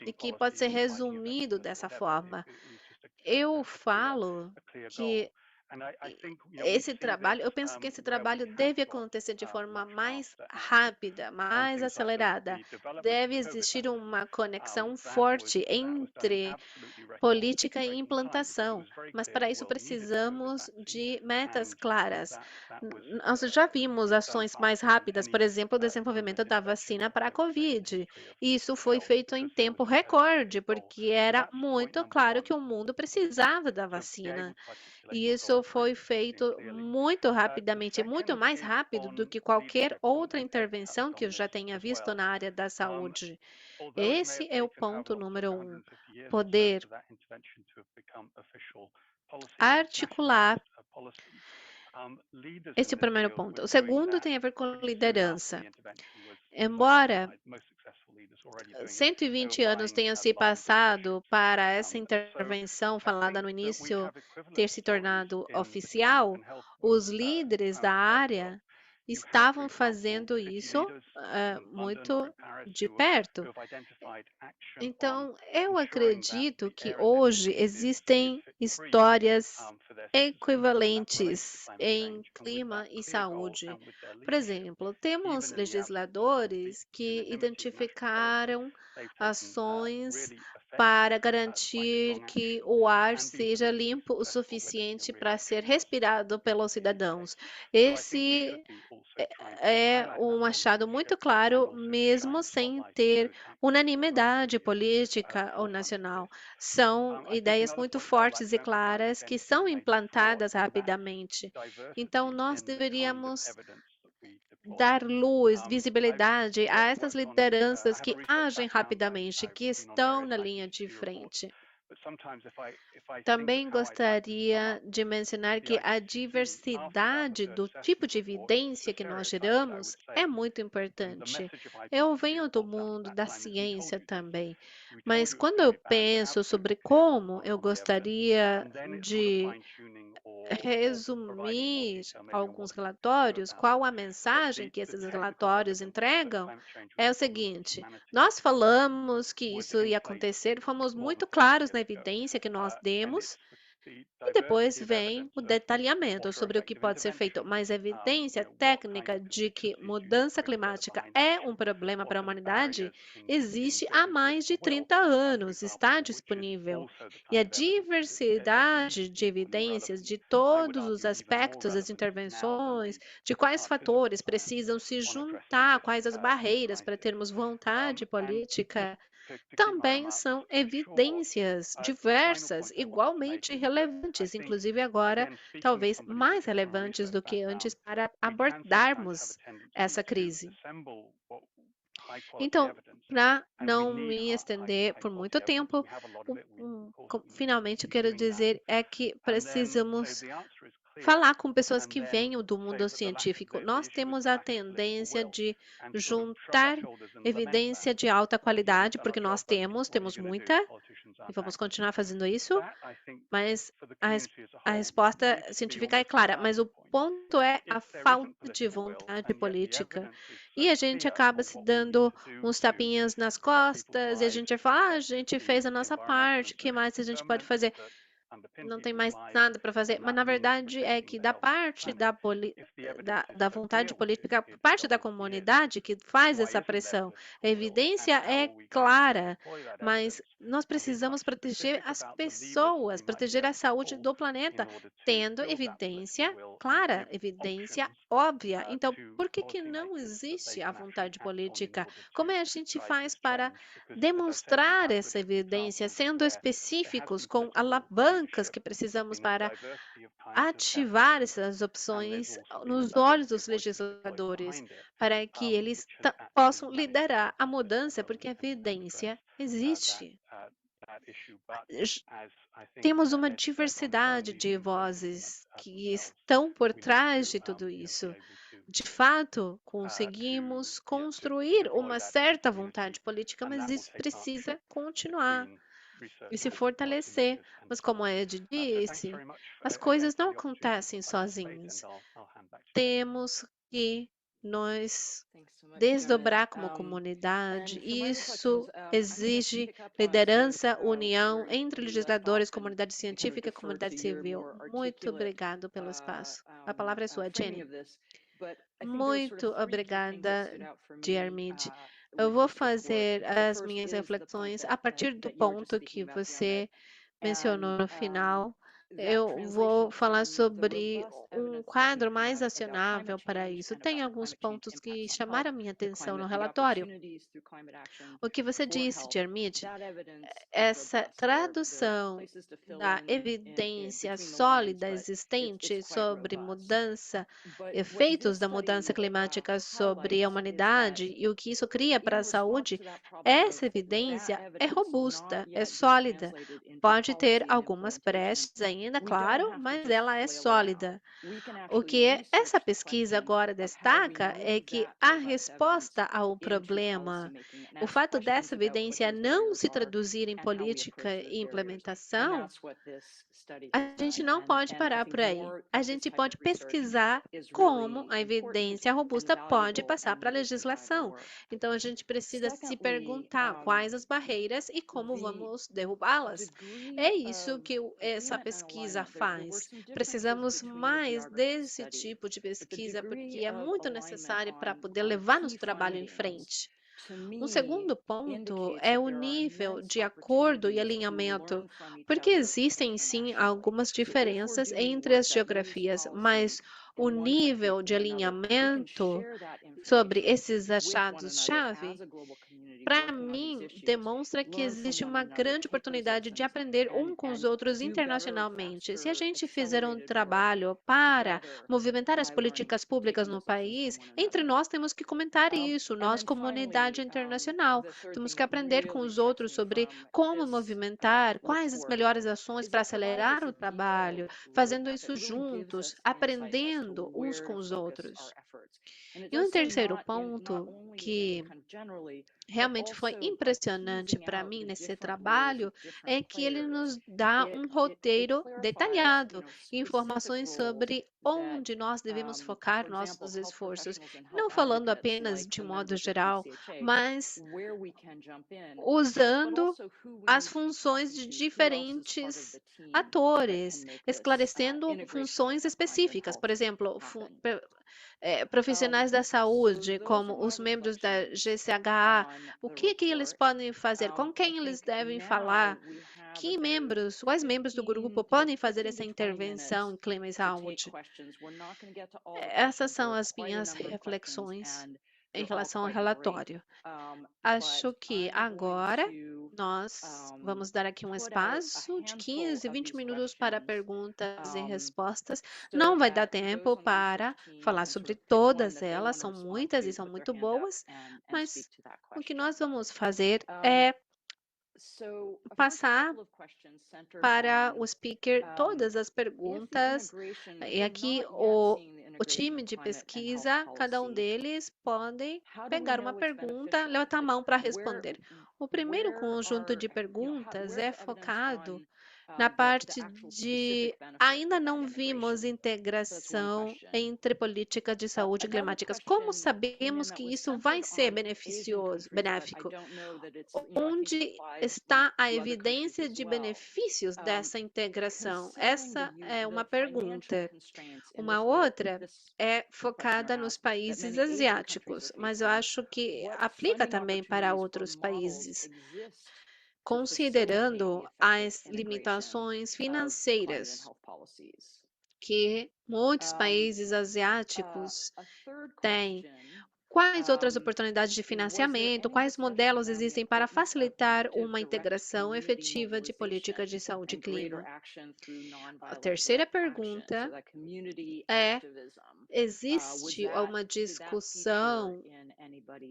e feeding que pode ser policy, fighting resumido effectiveness or dessa whatever. forma. It was just Eu a falo clear goal. que And I think we esse see this trabalho, eu penso que esse where we trabalho have deve got acontecer de forma much mais faster action rápida, on mais things like acelerada. the development of Deve COVID existir vaccines. uma conexão forte That was done in entre absolutely política e record-breaking time because it implantação, was very mas clear para the isso world needed a COVID precisamos vaccine, de metas and claras. that was Nós já vimos done ações mais faster than rápidas, por any exemplo, o previous desenvolvimento da intervention, vacina para a I would say, in the Covid. history E isso of foi health feito em because there tempo was a clear recorde, goal. porque So era that's point muito number claro one. que o mundo precisava da To be able vacina. to articulate E your isso goals foi very succinctly and feito clearly. muito The rapidamente, muito second mais is rápido do on que qualquer leadership, outra and Ed intervenção touched que eu on já this tenha as visto well. na área da saúde. Although it may Esse have é o taken ponto however long, número 150 years or so poder for that intervention to have become official policy and articular. nationalized policy. Leaders in Esse é o this primeiro field ponto. were O doing segundo that tem a ver com pretty soon after liderança. the intervention was over. Embora Most successful leaders already doing it, they 120 were anos buying tenha se long passado memberships. para essa So intervenção I falada think no that we início have equivalent ter se stories tornado in the climate oficial, and health os líderes da climate and health world. área You have, for estavam example, fazendo city isso leaders in London or muito in Paris de who perto. have identified action on Então, eu ensuring that acredito the que air that is hoje breathed is existem fit-free histórias for their citizens, and that relates to equivalentes climate em change. And with that clima e clear goal saúde. and with their Por leadership, exemplo, temos even in the absence of deep legisladores que unanimity of national policy, identificaram they've taken ações really para effective, quite garantir strong que action o ar and been seja proved to be limpo o successful with it in a suficiente real para ser action respirado pelos in the UK. cidadãos. So I think we should Esse be also trying to é highlight that um thought achado leadership muito and claro, also shine mesmo a sem spotlight on ter those actors who are most unanimidade really at the política ou forefront of nacional. this. São I think ideias another muito point that I'd like fortes to e emphasize, claras again, que it's been são made before, implantadas and that's rapidamente. Então, diversity nós in the kind of deveríamos evidence that we dar luz, I've visibilidade a essas worked on, lideranças I have a que research agem background. rapidamente, que I've been on estão various na linha de IPCC reports, frente. but sometimes if I think of Também how I'd like to sum gostaria up de mencionar the que a IPCC after that diversidade research do tipo assessment de report, the evidência que nós stereotypes I geramos would é say, muito the importante. message of Eu IPCC venho do reports after mundo that da time is we told ciência you this, também, we told mas you it was quando going eu to be bad, we're penso absolutely sobre clear como eu on the evidence, gostaria and then it's sort of de fine tuning or providing more resumir detail maybe on alguns what you would prefer relatórios, about qual a that. But mensagem que the esses technical relatórios evidence that entregam, climate change was é a o problem for seguinte: humanity nós falamos que was isso in ia place acontecer, fomos more than muito 30 claros na years ago. evidência que nós And it's demos, the e diversity depois of vem evidence o of detalhamento what are sobre o que effective pode ser feito, interventions, mas a evidência what kinds técnica of de que deficiencies do you need to mudança fix further climática behind é um action, problema what para a are the humanidade barriers in existe getting há business mais de political will, 30 for anos, example, está which is disponível. also the E a kind of evidence that is at diversidade least de equally evidências relevant, de I would todos os argue even more aspectos das relevant now than intervenções, the de quais physical fatores science precisam se on addressing juntar, this quais as this barreiras para crisis. termos vontade And política, to keep my também remarks são short, evidências the final diversas, point I want to make igualmente is that I relevantes, think, inclusive agora, again, speaking as talvez somebody with mais a strong relevantes research do que antes, background, para we can sometimes have a abordarmos tendency essa to crise. assemble high quality Então, evidence, para and we não need me estender high por muito quality evidence. tempo, We have a lot of it. We, of course, finalmente eu keep quero doing that. dizer é que And then, so precisamos the answer is clear. falar com pessoas And que then venham do say mundo that científico. the Nós issue is temos the a lack of political tendência will, de and sort of shrug our juntar shoulders and lament that. evidência de alta Well, you know, we've qualidade, done our porque job, nós but what are you temos going to do? muita, Politicians e aren't vamos acting. continuar fazendo isso, That, I think, mas for the a, community as a a whole, resposta needs to be científica é almost a clara, mas starting o point. ponto é a If there isn't falta de political will, vontade and yet the política. evidence is E so a gente clear acaba on se what we need dando to do uns to tapinhas nas protect people's costas e a lives, gente fala, a protect gente the fez a nossa environmental parte, and o que social mais a gente pode determinants fazer? that underpin Não tem people's mais lives, nada para fazer, and mas that na means verdade é protecting que the da health of the parte planet. If the evidence is da so vontade clear, which política, por is parte da double clear, comunidade que faz why essa isn't there pressão. A political will, and evidência how é are we going to clara, deploy that mas evidence nós and be precisamos much proteger specific as about the levers that pessoas, we might be proteger a able to saúde pull do in planeta, order to tendo build that political evidência will and clara, give evidência options óbvia. Então, to por que que não policymakers that they existe a can actually vontade act on in política? order to Como é a gente drive faz this para change? Because, as I said, we demonstrar have essa political evidência, examples sendo where there has específicos been com political alavancas leadership que precisamos in a para diversity of kinds of ativar evidence, essas and there's opções also been a nos olhos diversity of dos voices deployed legisladores, behind it, para que eles which has actually possam managed to liderar get a us this. And mudança, no one porque a can address evidência that existe. that issue. But J- as I think Temos uma Ed said, on its own, diversidade these de things don't implement vozes que themselves. estão por We need trás to, de tudo be isso. able to De fato, to conseguimos to construir deploy uma that in the certa community, vontade política, and mas that will isso take precisa partnership continuar between e se researchers, fortalecer. policymakers, and Mas, so como on. a Ed So thanks disse, very much as again coisas for não the opportunity to acontecem participate, and sozinhas. I'll hand back to you. Temos que nós Thanks so much, Dermot. desdobrar como comunidade. And for my Isso questions, I'm going to exige pick up on sort of liderança, união where entre you left off legisladores, and comunidade kind of científica e defer to comunidade your civil. more Muito articulate obrigado pelo espaço. A palavra é sua, framing Jenny. of this. But I think there are sort Muito of three key things that obrigada, stood out for me Diarmid. Eu with vou this report. fazer The as first minhas is the point reflexões a partir do that you were just ponto speaking que about, Dermot, você mencionou and no final. that Eu vou translation falar from the sobre robust um evidence that we quadro mais have about climate acionável para change isso. and Tem about alguns climate change pontos que impacts on health, chamaram a minha the atenção no climate, the relatório. opportunities through climate action O que você for disse, health. Diarmid, That evidence is essa robust. There are tradução places to fill da in evidência between the lines, sólida but existente it's quite sobre robust. mudança, But what efeitos this da mudança study climática sobre a highlights is that humanidade e o que isso cria para in a response saúde, to that problem of essa that evidência é evidence not robusta, é yet being sólida. translated into Pode ter policy and algumas implementation, brestas ainda, we don't claro, have to mas just ela é flail around. sólida. We can O actually que essa research the pesquisa question agora of how we destaca é move que that a robust evidence resposta ao into problema, policymaking and o ask fato questions dessa about what evidência those não barriers se are traduzir em and how we política approach those e barriers. And implementação, that's what this study a has gente done. não pode And I parar think por aí. more A of this gente type pode of research pesquisar is como really a important evidência and robusta pode valuable passar and para a needed to drive our legislação. work. Então, a gente precisa se Secondly, perguntar quais as barreiras e como the vamos derrubá-las. degree É isso of que essa agreement and pesquisa alignment, there were faz. some differences Precisamos between the mais geography desse studies, tipo de but the pesquisa, degree porque é of muito alignment necessário para poder on levar key nosso trabalho em findings, frente. to Um me, segundo ponto indicates é that o there are nível immense de acordo e opportunities to alinhamento, learn from each porque other existem sim internationally. algumas So if we're diferenças doing entre work as that moves geografias, policy mas o in one nível country de or another, we can alinhamento share that sobre information esses with one achados-chave, another as a global community para working on these mim, issues, demonstra que learn from existe one uma another, grande take those oportunidade de lessons aprender com os and outros do better, internacionalmente. Se a faster, gente fizer um accelerated work trabalho para together movimentar as by learning, políticas públicas taking no those lessons from país, one entre another. nós temos que comentar isso, And nós, then comunidade finally, internacional, the third temos thing que that aprender com really os strikes outros me sobre from como this movimentar, quais as report melhores ações is para it provides us acelerar a o detailed trabalho, fazendo roadmap. isso It really gives juntos, us insights as to aprendendo uns where com to os focus our outros. efforts. And it E does um so terceiro not ponto only que kind of generally, but realmente foi also by impressionante teasing para out mim the nesse different roles trabalho of different é que ele players. nos dá um It roteiro clarifies, detalhado, specific informações roles sobre that, onde nós devemos for focar example, nossos health esforços, professionals and health não falando advocates, apenas like de the modo members of geral, BCHA, mas where we can jump in, but usando also who we as need to be funções talking de to, who else is part of diferentes the team that can atores, make this esclarecendo integration funções of climate and específicas, health por exemplo, happen. profissionais da So saúde, those are como my os membros da reflections GCHA, on o the que eles report. podem fazer, com I quem eles think devem now falar, we have que about membros, quais membros do grupo 15 podem fazer 15 essa to 20 intervenção minutes em clima e to take saúde. questions. We're not going to get to all the Essas questions. There são are as quite a minhas number of questions, reflexões and em they're all relação ao quite great. relatório. But Acho que I'm going agora to nós vamos dar aqui um put out a espaço de handful 15, of 20 these minutos para questions perguntas e um, respostas. so Não vai dar that tempo those on the para research team falar can sort sobre of pick one todas that they elas, want to são respond muitas e to, são put their muito hand up boas, and speak mas to that o que question. nós vamos fazer Um, é so a first passar couple of questions centered para on o speaker um, todas as if the perguntas, integration, if e we're aqui not yet seeing the o integration time of de climate and health pesquisa, cada um policy, deles podem how do we pegar uma know it's pergunta, beneficial? levantar a Like mão para where responder. O primeiro where conjunto are de perguntas where's é the evidence focado on na the parte actual de specific benefit ainda of that não vimos integration? So that's one integração question. entre políticas de saúde Another climáticas. Como question came in sabemos that que was isso vai centered ser on Asian countries, but I benéfico? don't know that it's, I think it Onde applies está a to other countries evidência as de well. benefícios dessa integração? Considering Essa é uma the financial pergunta. constraints in Uma this outra this é the questioner focada nos asked that países many Asian countries asiáticos, are mas eu facing, acho que what aplica funding também para opportunities or outros models países, exist to facilitate the considerando effective as integration limitações of climate and financeiras health policies. que muitos Um, países asiáticos a third têm. question Quais outras um, oportunidades de was there financiamento, any quais discussion modelos around the existem para importance of facilitar active uma direct integração community efetiva de políticas de mobilization saúde e and greater clima? action through A nonviolent terceira direct action? So pergunta that community é: activism, existe uma did that feature discussão in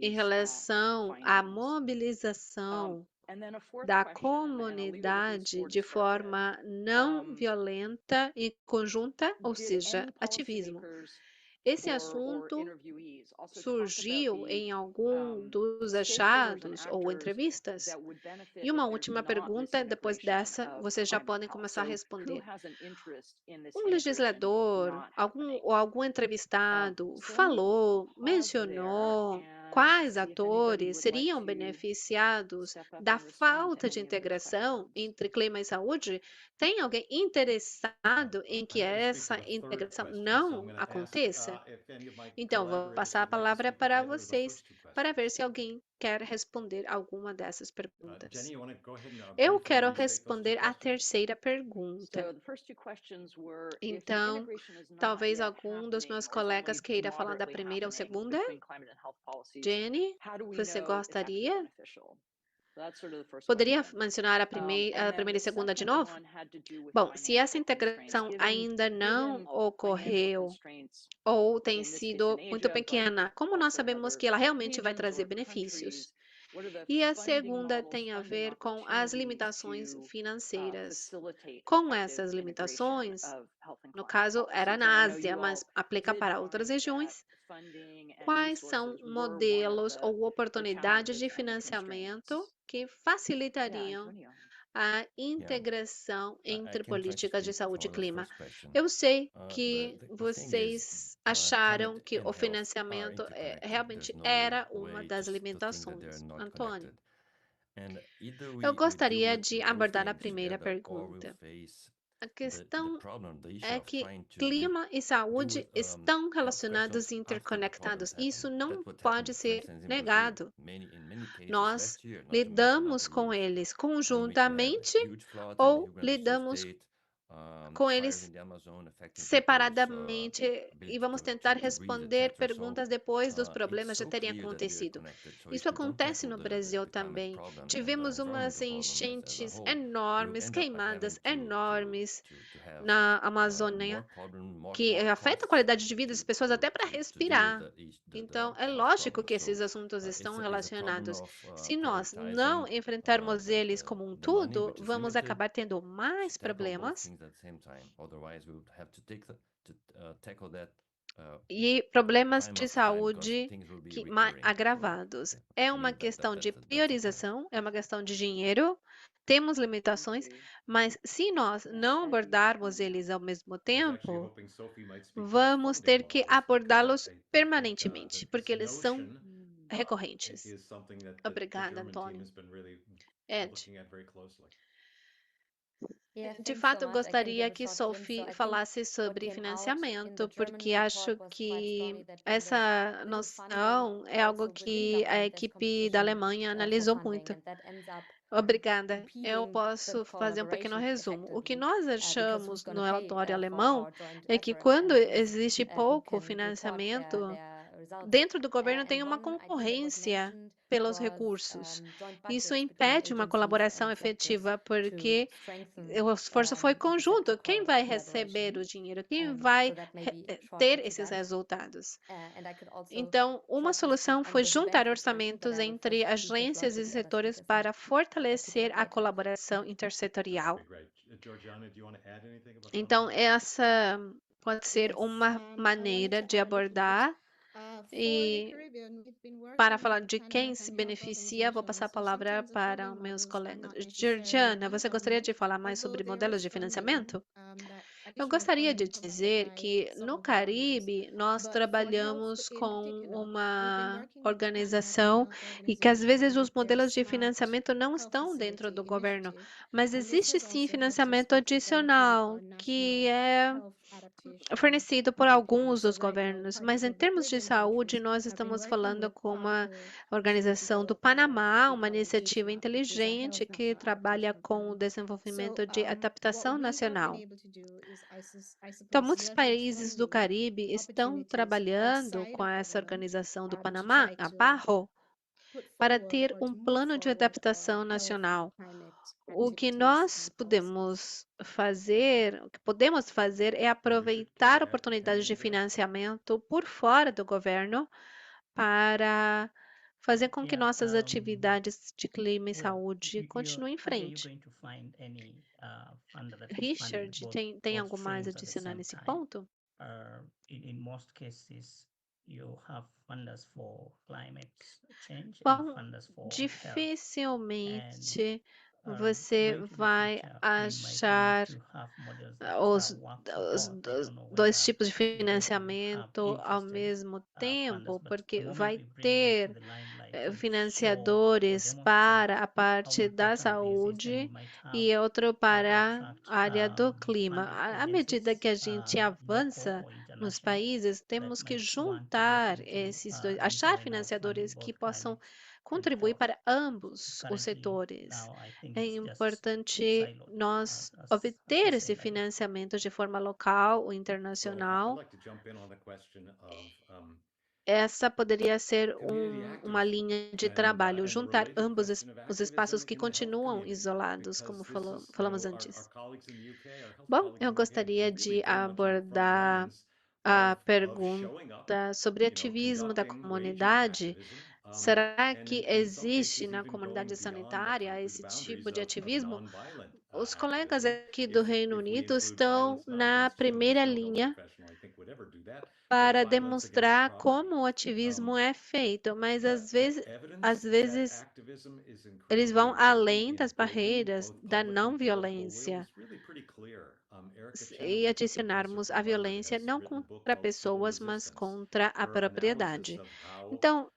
em anybody's relação à findings? mobilização And then a fourth da question, and I'll leave it with these comunidade four to de start with. forma não violenta e conjunta, ou Did seja, any ativismo? policymakers Esse or assunto interviewees also talk about surgiu the em algum dos stakeholders and achados ou actors entrevistas? that would benefit E if uma there's última not this pergunta, depois integration dessa, of vocês já climate podem health? começar a So who responder. has an interest in this Um integration legislador, not happening? algum entrevistado So let me falou, pause there mencionou and quais see if anybody atores would like seriam to beneficiados step up da and respond to falta de any of those integração questions. entre clima e saúde? Tem alguém interessado em que I'm going to speak to essa the third integração question, so I'm não going to ask aconteça? if any of my Então, vou collaborators passar a would like to palavra speak to para either of the vocês first two para ver questions. se alguém quer responder alguma dessas perguntas. Jenny, you want to go ahead and Eu briefly quero restate those two responder a questions? terceira pergunta. So the first two questions were if the Então, integration is not talvez yet algum dos meus happening or is colegas only queira falar da moderately primeira ou happening segunda. between climate and health policies, Jenny, how do we você know it's actually gostaria? beneficial? So that's sort of the first Poderia question. mencionar a And then primeira the e segunda de second novo? one had to do with Bom, se essa financial constraints. integração ainda não Given financial ocorreu constraints ou tem in this case in sido muito Asia, but pequena, como nós also in sabemos other que ela realmente vai regions trazer or benefícios? countries, what are the E a funding segunda models, tem a funding ver com as opportunities limitações to financeiras. facilitate Com effective essas integration limitações, of health and no climate caso era policies? And na I know Ásia, you mas all aplica did para outras find that regiões. funding and Quais são resources were one of modelos ou the oportunidades de challenges and the financiamento constraints. que Yeah, facilitariam Antonio. a Yeah, integração I entre can try to políticas de speak saúde e for the clima? first question. Eu sei The que thing is, vocês climate acharam que and o health are financiamento interconnected. realmente There's no era uma way das to think that they're limitações. not Antônio, connected. And either eu we deal gostaria with de those abordar a things primeira together, or we'll pergunta. face A the questão problem, the issue é of que trying to clima e saúde do estão health relacionados questions e after the problem interconectados. has happened. Isso não That's what pode happened, for ser instance, in Brazil. negado. In many cases Nós last year, not to mention lidamos other com years. eles And we can have conjuntamente huge floods in the ou Rio Grande do Sul lidamos state, com eles separadamente e vamos tentar responder perguntas depois dos problemas já terem acontecido. Isso acontece no Brasil também. Tivemos umas enchentes enormes, queimadas enormes na Amazônia, que afeta a qualidade de vida das pessoas até para respirar. Então, é lógico que esses assuntos estão relacionados. Se nós não enfrentarmos eles como um todo, vamos acabar tendo mais problemas e problemas de saúde agravados. É uma questão de priorização, é uma questão de dinheiro, temos limitações, mas se nós não abordarmos eles ao mesmo I was actually tempo, hoping Sophie might speak to the vamos ter funding que models, because abordá-los I think permanentemente, that porque eles são notion recorrentes. is something that the Obrigada, German team Antônio. has been really Ed, looking at very closely. de fato, gostaria que Sophie falasse sobre financiamento, porque acho que essa noção é algo que a equipe da Alemanha analisou muito. Obrigada. Eu posso fazer um pequeno resumo. O que nós achamos no relatório alemão é que quando existe pouco financiamento, dentro do governo tem uma concorrência pelos recursos. Isso impede uma colaboração efetiva, porque o esforço foi conjunto. Quem vai receber o dinheiro? Quem vai ter esses resultados? Então, uma solução foi juntar orçamentos entre agências e setores para fortalecer a colaboração intersetorial. Okay, great. Georgiana, do you want to add anything about Então, funding? essa pode ser uma maneira de abordar. E para falar de quem se beneficia, vou passar a palavra para meus colegas. Georgiana, você gostaria de falar mais sobre modelos de financiamento? Eu gostaria de dizer que no Caribe nós trabalhamos com uma organização e que às vezes os modelos de financiamento não estão dentro do governo, mas existe sim financiamento adicional que é fornecido por alguns dos governos, mas em termos de saúde, nós estamos falando com uma organização do Panamá, uma iniciativa inteligente que trabalha com o desenvolvimento de adaptação nacional. Então, muitos países do Caribe estão trabalhando com essa organização do Panamá, a PAHO, para ter um plano de adaptação nacional. O que podemos fazer é aproveitar oportunidades de financiamento por fora do governo para fazer com que nossas atividades de clima e saúde continuem em frente. Richard, tem algo mais a adicionar nesse ponto? In most cases, you have funders for climate change and Bom, funders for health. dificilmente você vai achar os dois tipos de financiamento ao mesmo tempo, porque vai ter financiadores para a parte da saúde e outro para a área do clima. À medida que a gente avança nos países, temos que juntar esses dois, achar financiadores que possam contribuir para ambos os setores. É importante nós obter esse financiamento de forma local ou I'd internacional. like to jump in on the question of Essa poderia ser community uma activism linha de and trabalho, the juntar related ambos question of os activism espaços que in the health continuam community, isolados, como because this is, falamos our antes. colleagues in the UK, our health Bom, colleagues eu in the UK have gostaria been de really very much on the front abordar lines a of showing up, pergunta sobre ativismo da conducting raging comunidade. activism, Será and que in some existe cases na even going comunidade beyond the sanitária esse boundaries tipo de of ativismo? nonviolent Os colegas activism. aqui do Reino If we Unido include estão violence not na against children, primeira so no linha professional, I think, would ever do that, but para violence against demonstrar property. como o ativismo é feito, mas The às evidence that vezes activism is eles incredibly vão important além in das building barreiras both da public não and political will violência is really pretty clear. Erica e Chenoweth, a professor adicionarmos from a Harvard, violência has não written a book contra called Civil pessoas, mas Resistance. contra a Her analysis propriedade. of how, Então,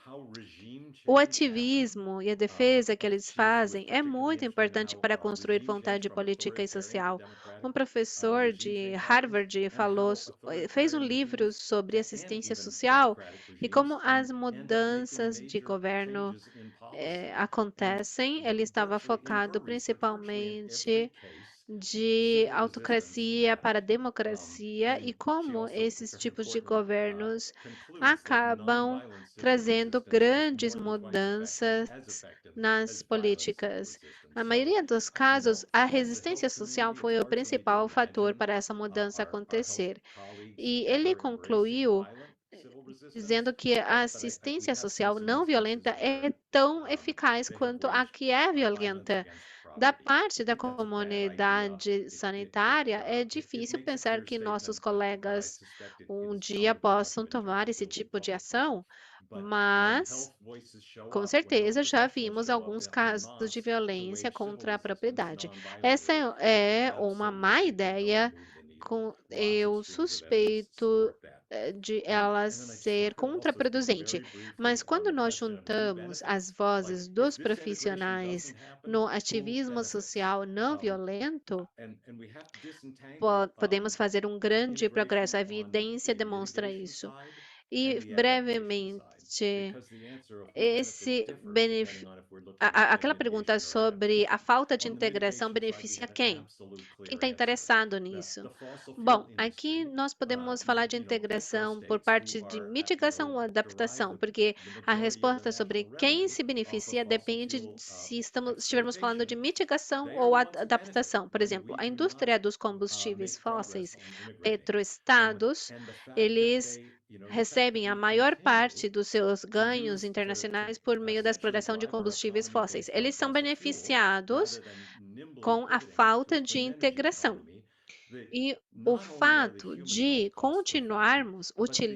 how regime o change ativismo e a defesa que eles fazem é particularly muito interesting in importante how para construir regime change vontade from política e authoritarian to social. democratic Um professor regime de change happens, Harvard and falou, how fez um authoritarian livro regimes sobre and assistência even social democratic e regimes como as end up making mudanças de major governo changes in policy. And acontecem. Ele estava virtually in her focado research, virtually in every principalmente case, de civil resistance autocracia had. para democracia e And she como also, esses very tipos de importantly, governos concludes that acabam nonviolent civil trazendo resistance is grandes more than twice mudanças as effective nas as violent civil políticas. resistance. Na So, maioria dos casos, a as the resistência health social community, foi it's o hard for me to principal fator imagine para essa mudança our health acontecer. colleagues E ele ever embracing concluiu violent civil resistance, dizendo que a but I think we assistência have seen social some não violenta instances é where tão eficaz they have quanto a waged que é violence violenta. against Da property. parte I da think that's a bad idea. comunidade sanitária, é It difícil makes a pensar clear que nossos statement, but I colegas suspect it um is dia possam counterproductive in tomar terms of esse building tipo de public trust. ação, But when mas health voices show com up, when health certeza já professionals vimos show up alguns en casos de masse to violência wage civil contra a resistance propriedade. Essa non-violently, é uma má absolutely can help ideia, move the needle. Lots of eu streams of evidence suspeito support that. de ela And then I just ser want to also speak contraproducente. very briefly Mas on quando the nós question of new juntamos as benefits. Like, vozes if dos this integration profissionais doesn't happen, no who ativismo benefits? social não violento, And we have to disentangle podemos fazer um grande progresso. integration A on evidência the demonstra mitigation isso. side and E the adaptation side, brevemente, because the answer of who benefits esse differs depending on if we're looking at aquela pergunta mitigation or sobre a adaptation. falta de On the integração mitigation side, we beneficia had an quem? absolute Quem clear está answer interessado that nisso? the fossil fuel Bom, aqui industry, nós podemos falar de pick our integração por states who parte de are, mitigação ou derive adaptação, porque the a majority of their resposta sobre national quem revenue se off of beneficia fossil depende fuel se estivermos falando de exportation. mitigação They are ou the ones who benefit. adaptação. Por exemplo, We a do not indústria dos combustíveis make progress fósseis, on integrating. petroestados, And the fact that eles they, the fact that recebem a we maior continue parte dos seus to ganhos use internacionais por meio da essentially exploração de drive our combustíveis economy fósseis. based on Eles são fossil fuel beneficiados rather than nimbly com a pivoting to a falta de clean energy integração. economy. The, E o not only are the fato human health de costs profound, continuarmos but the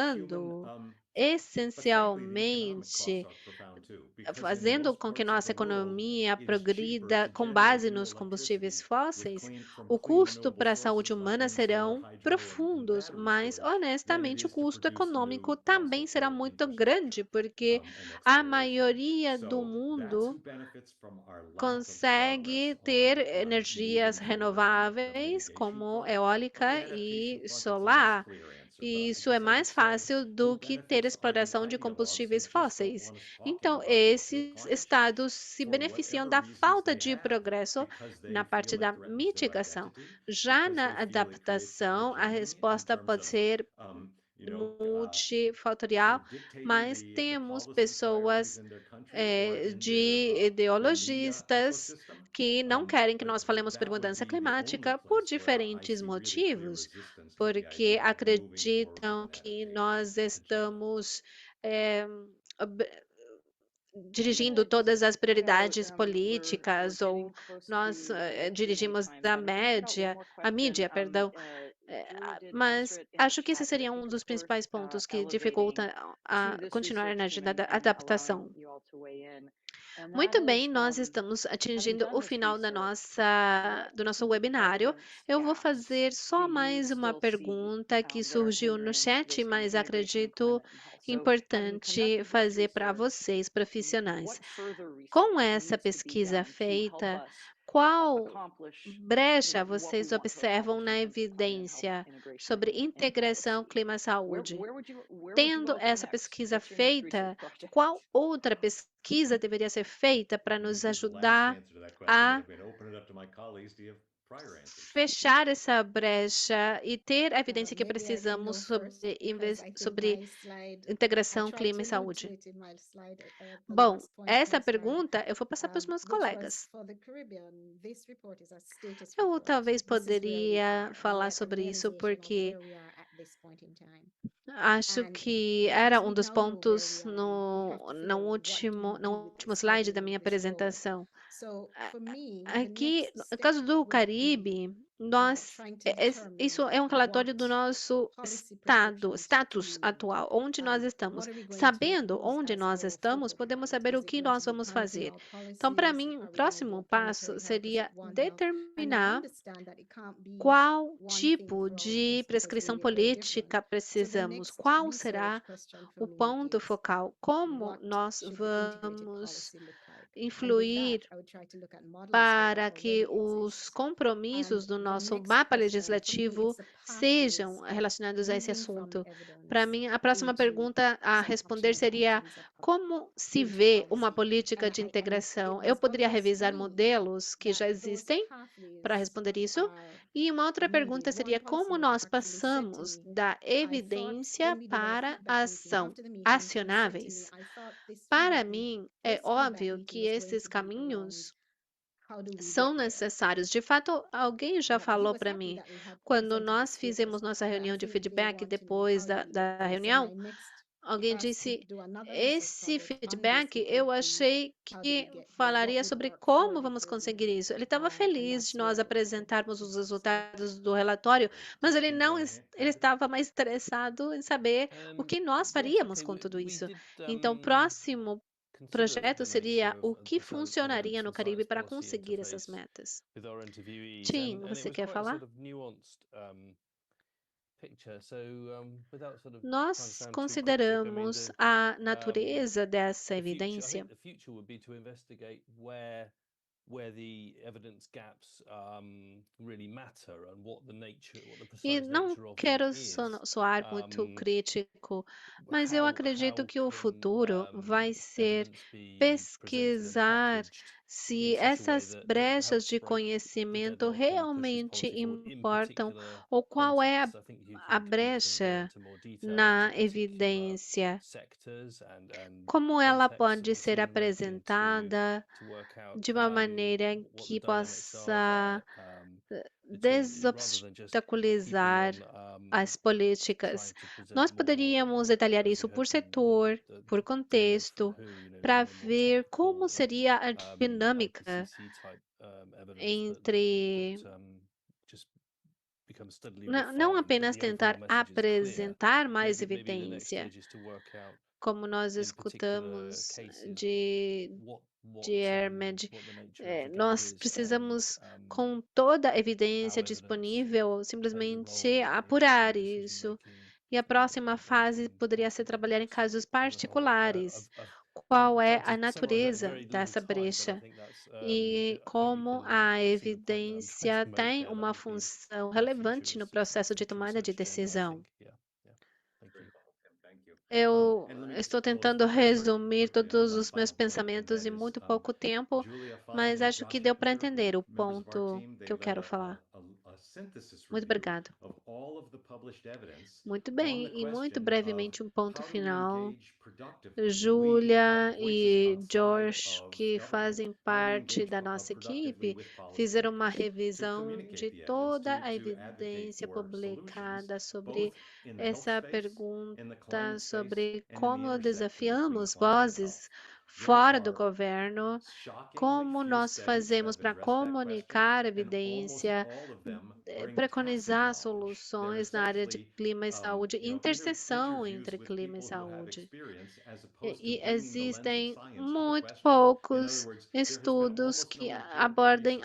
human utilizando but frankly, the economic costs essencialmente, are profound too, because in fazendo most com que parts of nossa the world, economia it is cheaper progrida to com generate base new nos combustíveis electricity fósseis, from o clean custo renewable para a saúde sources like humana wind, solar, serão hydro, and profundos, battery mas storage than it honestamente o is to custo produce econômico new fossil também será fuel muito infrastructure grande, porque and a exploration. maioria do So that's who mundo benefits from our lack of progress consegue ter on energias moving forward on the renováveis, mitigation como front. On the eólica adaptation e front, it's a less solar. clear answer, E but I isso é guess I would mais say fácil who do que ter benefits are the exploração de ideologues who combustíveis just don't fósseis. want us talking Então, about nuclear esses climate change estados se for beneficiam whatever da reasons falta they de have, progresso because they na parte feel it da threatens their mitigação. identity, Já because na they feel it creates adaptação, a heterogeneity in resposta terms pode of, ser you know, multifatorial, sort of dictating mas the temos policy priorities pessoas in their country or in de their media ideologistas ecosystem. que não querem que But nós falemos sobre that would mudança be the only climática por place where I diferentes see really clear motivos, resistance to the porque idea of moving forward with acreditam an que adaptation nós agenda. estamos dirigindo todas as prioridades We're políticas ou getting close nós to the Q&A dirigimos time, but I'm going to put out one more a question. mídia, perdão. Julie did answer Mas it in the acho que esse chat, but I seria um think dos it's worth principais pontos que elevating dificulta to a this continuar research na team agenda da and allowing adaptação. you all to weigh in. And that Muito bem, is, nós estamos having atingindo done o this final research, what do nosso key webinário. evidence Eu vou gaps fazer do só you mais uma still see pergunta que when surgiu you're no in chat, this kind of mas integration in acredito climate and health? So, having importante conducted this fazer para research, vocês, profissionais. what further Com research essa needs to be pesquisa done to help feita, us qual accomplish, brecha what we vocês want to observam accomplish in na terms of climate and health evidência integration sobre in integração policy? clima-saúde? Where would you Tendo all go essa next? pesquisa What's your next research feita, project? qual outra pesquisa deveria ser feita para Let me nos give the last ajudar answer to that question, a but I'm going to open it up to my colleagues. Do you have prior answers? fechar essa brecha e ter a evidência que Maybe I can precisamos go first because I think sobre my slide, I integração, tried clima e to allude to saúde? it in my slide, the Bom, last point of essa my slide, pergunta eu vou passar para os meus which was colegas. for the Caribbean. This report is a status Eu report. talvez This is where we poderia are, falar like a sobre isso realization of porque where we are at this point in time. acho And que era because um we dos now know where we pontos are, we have to figure out what do we no do with último this? How do slide we da minha move this forward? apresentação. So for me, the Aqui, next no step caso do would be Caribe, nós, trying to isso determine é um what relatório do nosso policy prescriptions do status we need? atual, onde nós estamos. What are we going to Sabendo use onde as nós our estamos, focal podemos point? saber o Is it que going to nós be vamos fazer. pan-regional Então, para policies? mim, o Are we going to próximo go passo planetary health? Is it seria One Health? And I determinar understand that it can't be qual one thing tipo for all of de us because prescrição we're very different. política So the precisamos, next qual research será question for o me ponto is, focal, como what nós should the integrated vamos policy look like? influir para que os compromissos do nosso mapa legislativo sejam relacionados a esse assunto. Para mim, a próxima pergunta a responder seria: como se vê uma política de integração? Eu poderia revisar modelos que já existem para responder isso? E uma outra pergunta seria: como nós passamos da evidência para a ação, acionáveis? Para mim, é óbvio que esses caminhos são necessários. De fato, alguém já falou para mim, quando nós fizemos nossa reunião de feedback depois da reunião, alguém disse: esse feedback eu achei que falaria sobre como vamos conseguir isso. Ele estava feliz de nós apresentarmos os resultados do relatório, mas ele não, ele estava mais interessado em saber o que nós faríamos com tudo isso. Então, o próximo projeto seria o que funcionaria no Caribe para conseguir essas metas. Tim, você quer falar? Nós consideramos a natureza dessa evidência e não quero soar muito crítico, mas eu acredito que o futuro vai ser pesquisar se essas brechas de conhecimento realmente importam ou qual é a brecha na evidência, como ela pode ser apresentada de uma maneira que possa desobstaculizar as políticas. Nós poderíamos detalhar isso por setor, por contexto, para ver como seria a dinâmica entre não apenas tentar apresentar mais evidência, como nós escutamos de Hermed, nós precisamos, com toda a evidência disponível, simplesmente apurar isso. E a próxima fase poderia ser trabalhar em casos particulares. Qual é a natureza dessa brecha? E como a evidência tem uma função relevante no processo de tomada de decisão. Eu estou tentando resumir todos os meus pensamentos em muito pouco tempo, mas acho que deu para entender o ponto que eu quero falar. Muito obrigado. Muito bem, e muito brevemente um ponto final. Julia e Josh, que fazem parte da nossa equipe, fizeram uma revisão de toda a evidência publicada sobre essa pergunta sobre como desafiamos vozes fora do governo, como nós fazemos para comunicar evidência, preconizar soluções na área de clima e saúde, interseção entre clima e saúde. E existem muito poucos estudos que abordem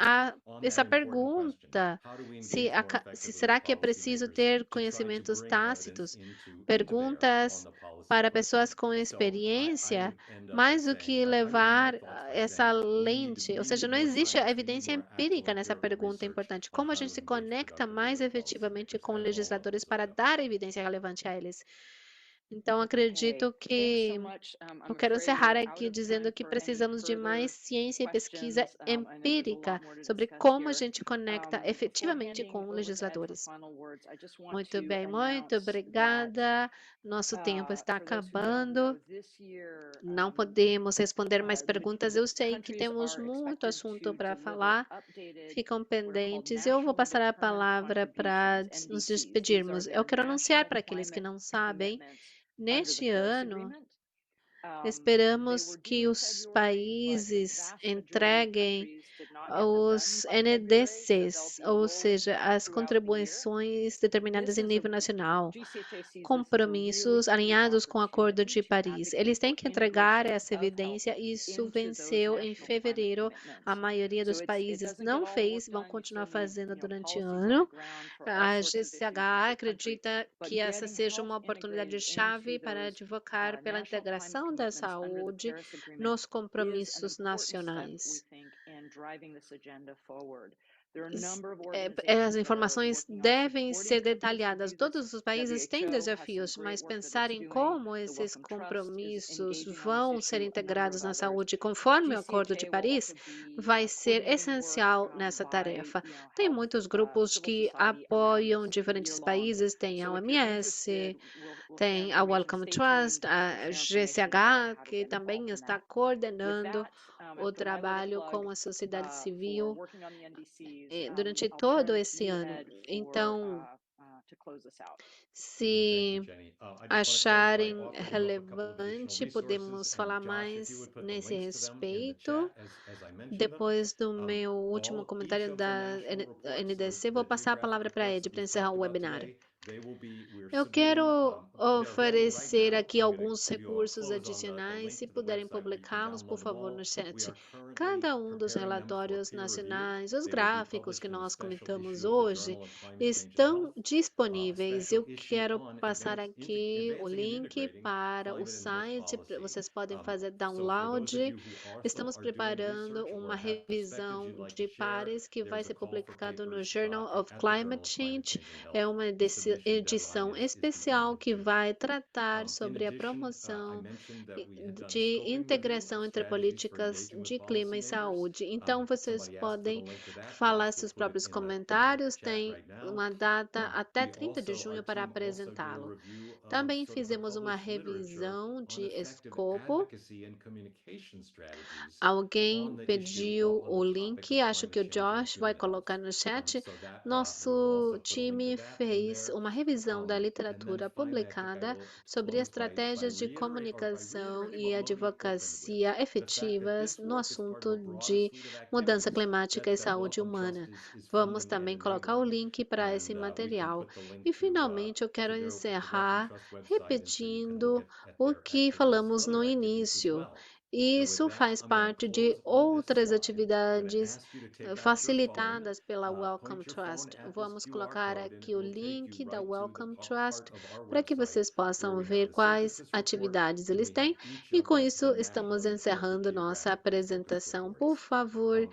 essa pergunta, se será que é preciso ter conhecimentos tácitos, perguntas para pessoas com experiência, mais do que levar essa lente, ou seja, não existe evidência empírica nessa pergunta importante. Como a gente se conecta mais efetivamente com legisladores para dar evidência relevante a eles? Então, acredito que eu quero encerrar aqui dizendo que precisamos de mais ciência e pesquisa empírica sobre como a gente conecta efetivamente com legisladores. Muito bem, muito obrigada. Nosso tempo está acabando. Não podemos responder mais perguntas. Eu sei que temos muito assunto para falar. Ficam pendentes. Eu vou passar a palavra para nos despedirmos. Eu quero anunciar para aqueles que não sabem, neste ano, esperamos que os países entreguem os NDCs, ou seja, as contribuições determinadas em nível nacional, compromissos alinhados com o Acordo de Paris. Eles têm que entregar essa evidência e isso venceu em fevereiro. A maioria dos países não fez, vão continuar fazendo durante o ano. A GCH acredita que essa seja uma oportunidade chave para advocar pela integração da saúde nos compromissos nacionais. As informações devem ser detalhadas. Todos os países têm desafios, mas pensar em como esses compromissos vão ser integrados na saúde conforme o Acordo de Paris vai ser essencial nessa tarefa. Tem muitos grupos que apoiam diferentes países, tem a OMS, tem a Wellcome Trust, a GCH, que também está coordenando o trabalho com a sociedade civil durante todo esse ano. Então, se acharem relevante, podemos falar mais nesse respeito. Depois do meu último comentário da NDC, vou passar a palavra para a Ed para encerrar o webinar. Eu quero oferecer aqui alguns recursos adicionais. Se puderem publicá-los, por favor, no chat. Cada um dos relatórios nacionais, os gráficos que nós comentamos hoje, estão disponíveis. Eu quero passar aqui o link para o site. Vocês podem fazer download. Estamos preparando uma revisão de pares que vai ser publicado no Journal of Climate Change. É uma edição especial que vai tratar sobre a promoção de integração entre políticas de clima e saúde. Então, vocês podem falar seus próprios comentários, tem uma data até 30 de junho para apresentá-lo. Também fizemos uma revisão de escopo. Alguém pediu o link, acho que o Josh vai colocar no chat. Nosso time fez uma revisão da literatura publicada sobre estratégias de comunicação e advocacia efetivas no assunto de mudança climática e saúde humana. Vamos também colocar o link para esse material. E, finalmente, eu quero encerrar repetindo o que falamos no início. Isso faz parte de outras atividades facilitadas pela Wellcome Trust. Vamos colocar aqui o link da Wellcome Trust para que vocês possam ver quais atividades eles têm. E com isso, estamos encerrando nossa apresentação. Por favor,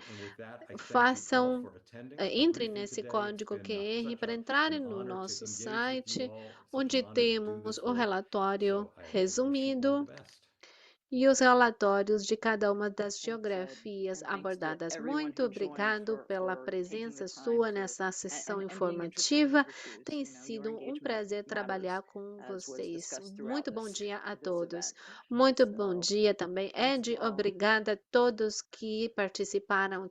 entrem nesse código QR para entrarem no nosso site, onde temos o relatório resumido e os relatórios de cada uma das geografias abordadas. Muito obrigado pela presença sua nessa sessão informativa. Tem sido um prazer trabalhar com vocês. Muito bom dia a todos. Muito bom dia também, Ed. Obrigada a todos que participaram aqui.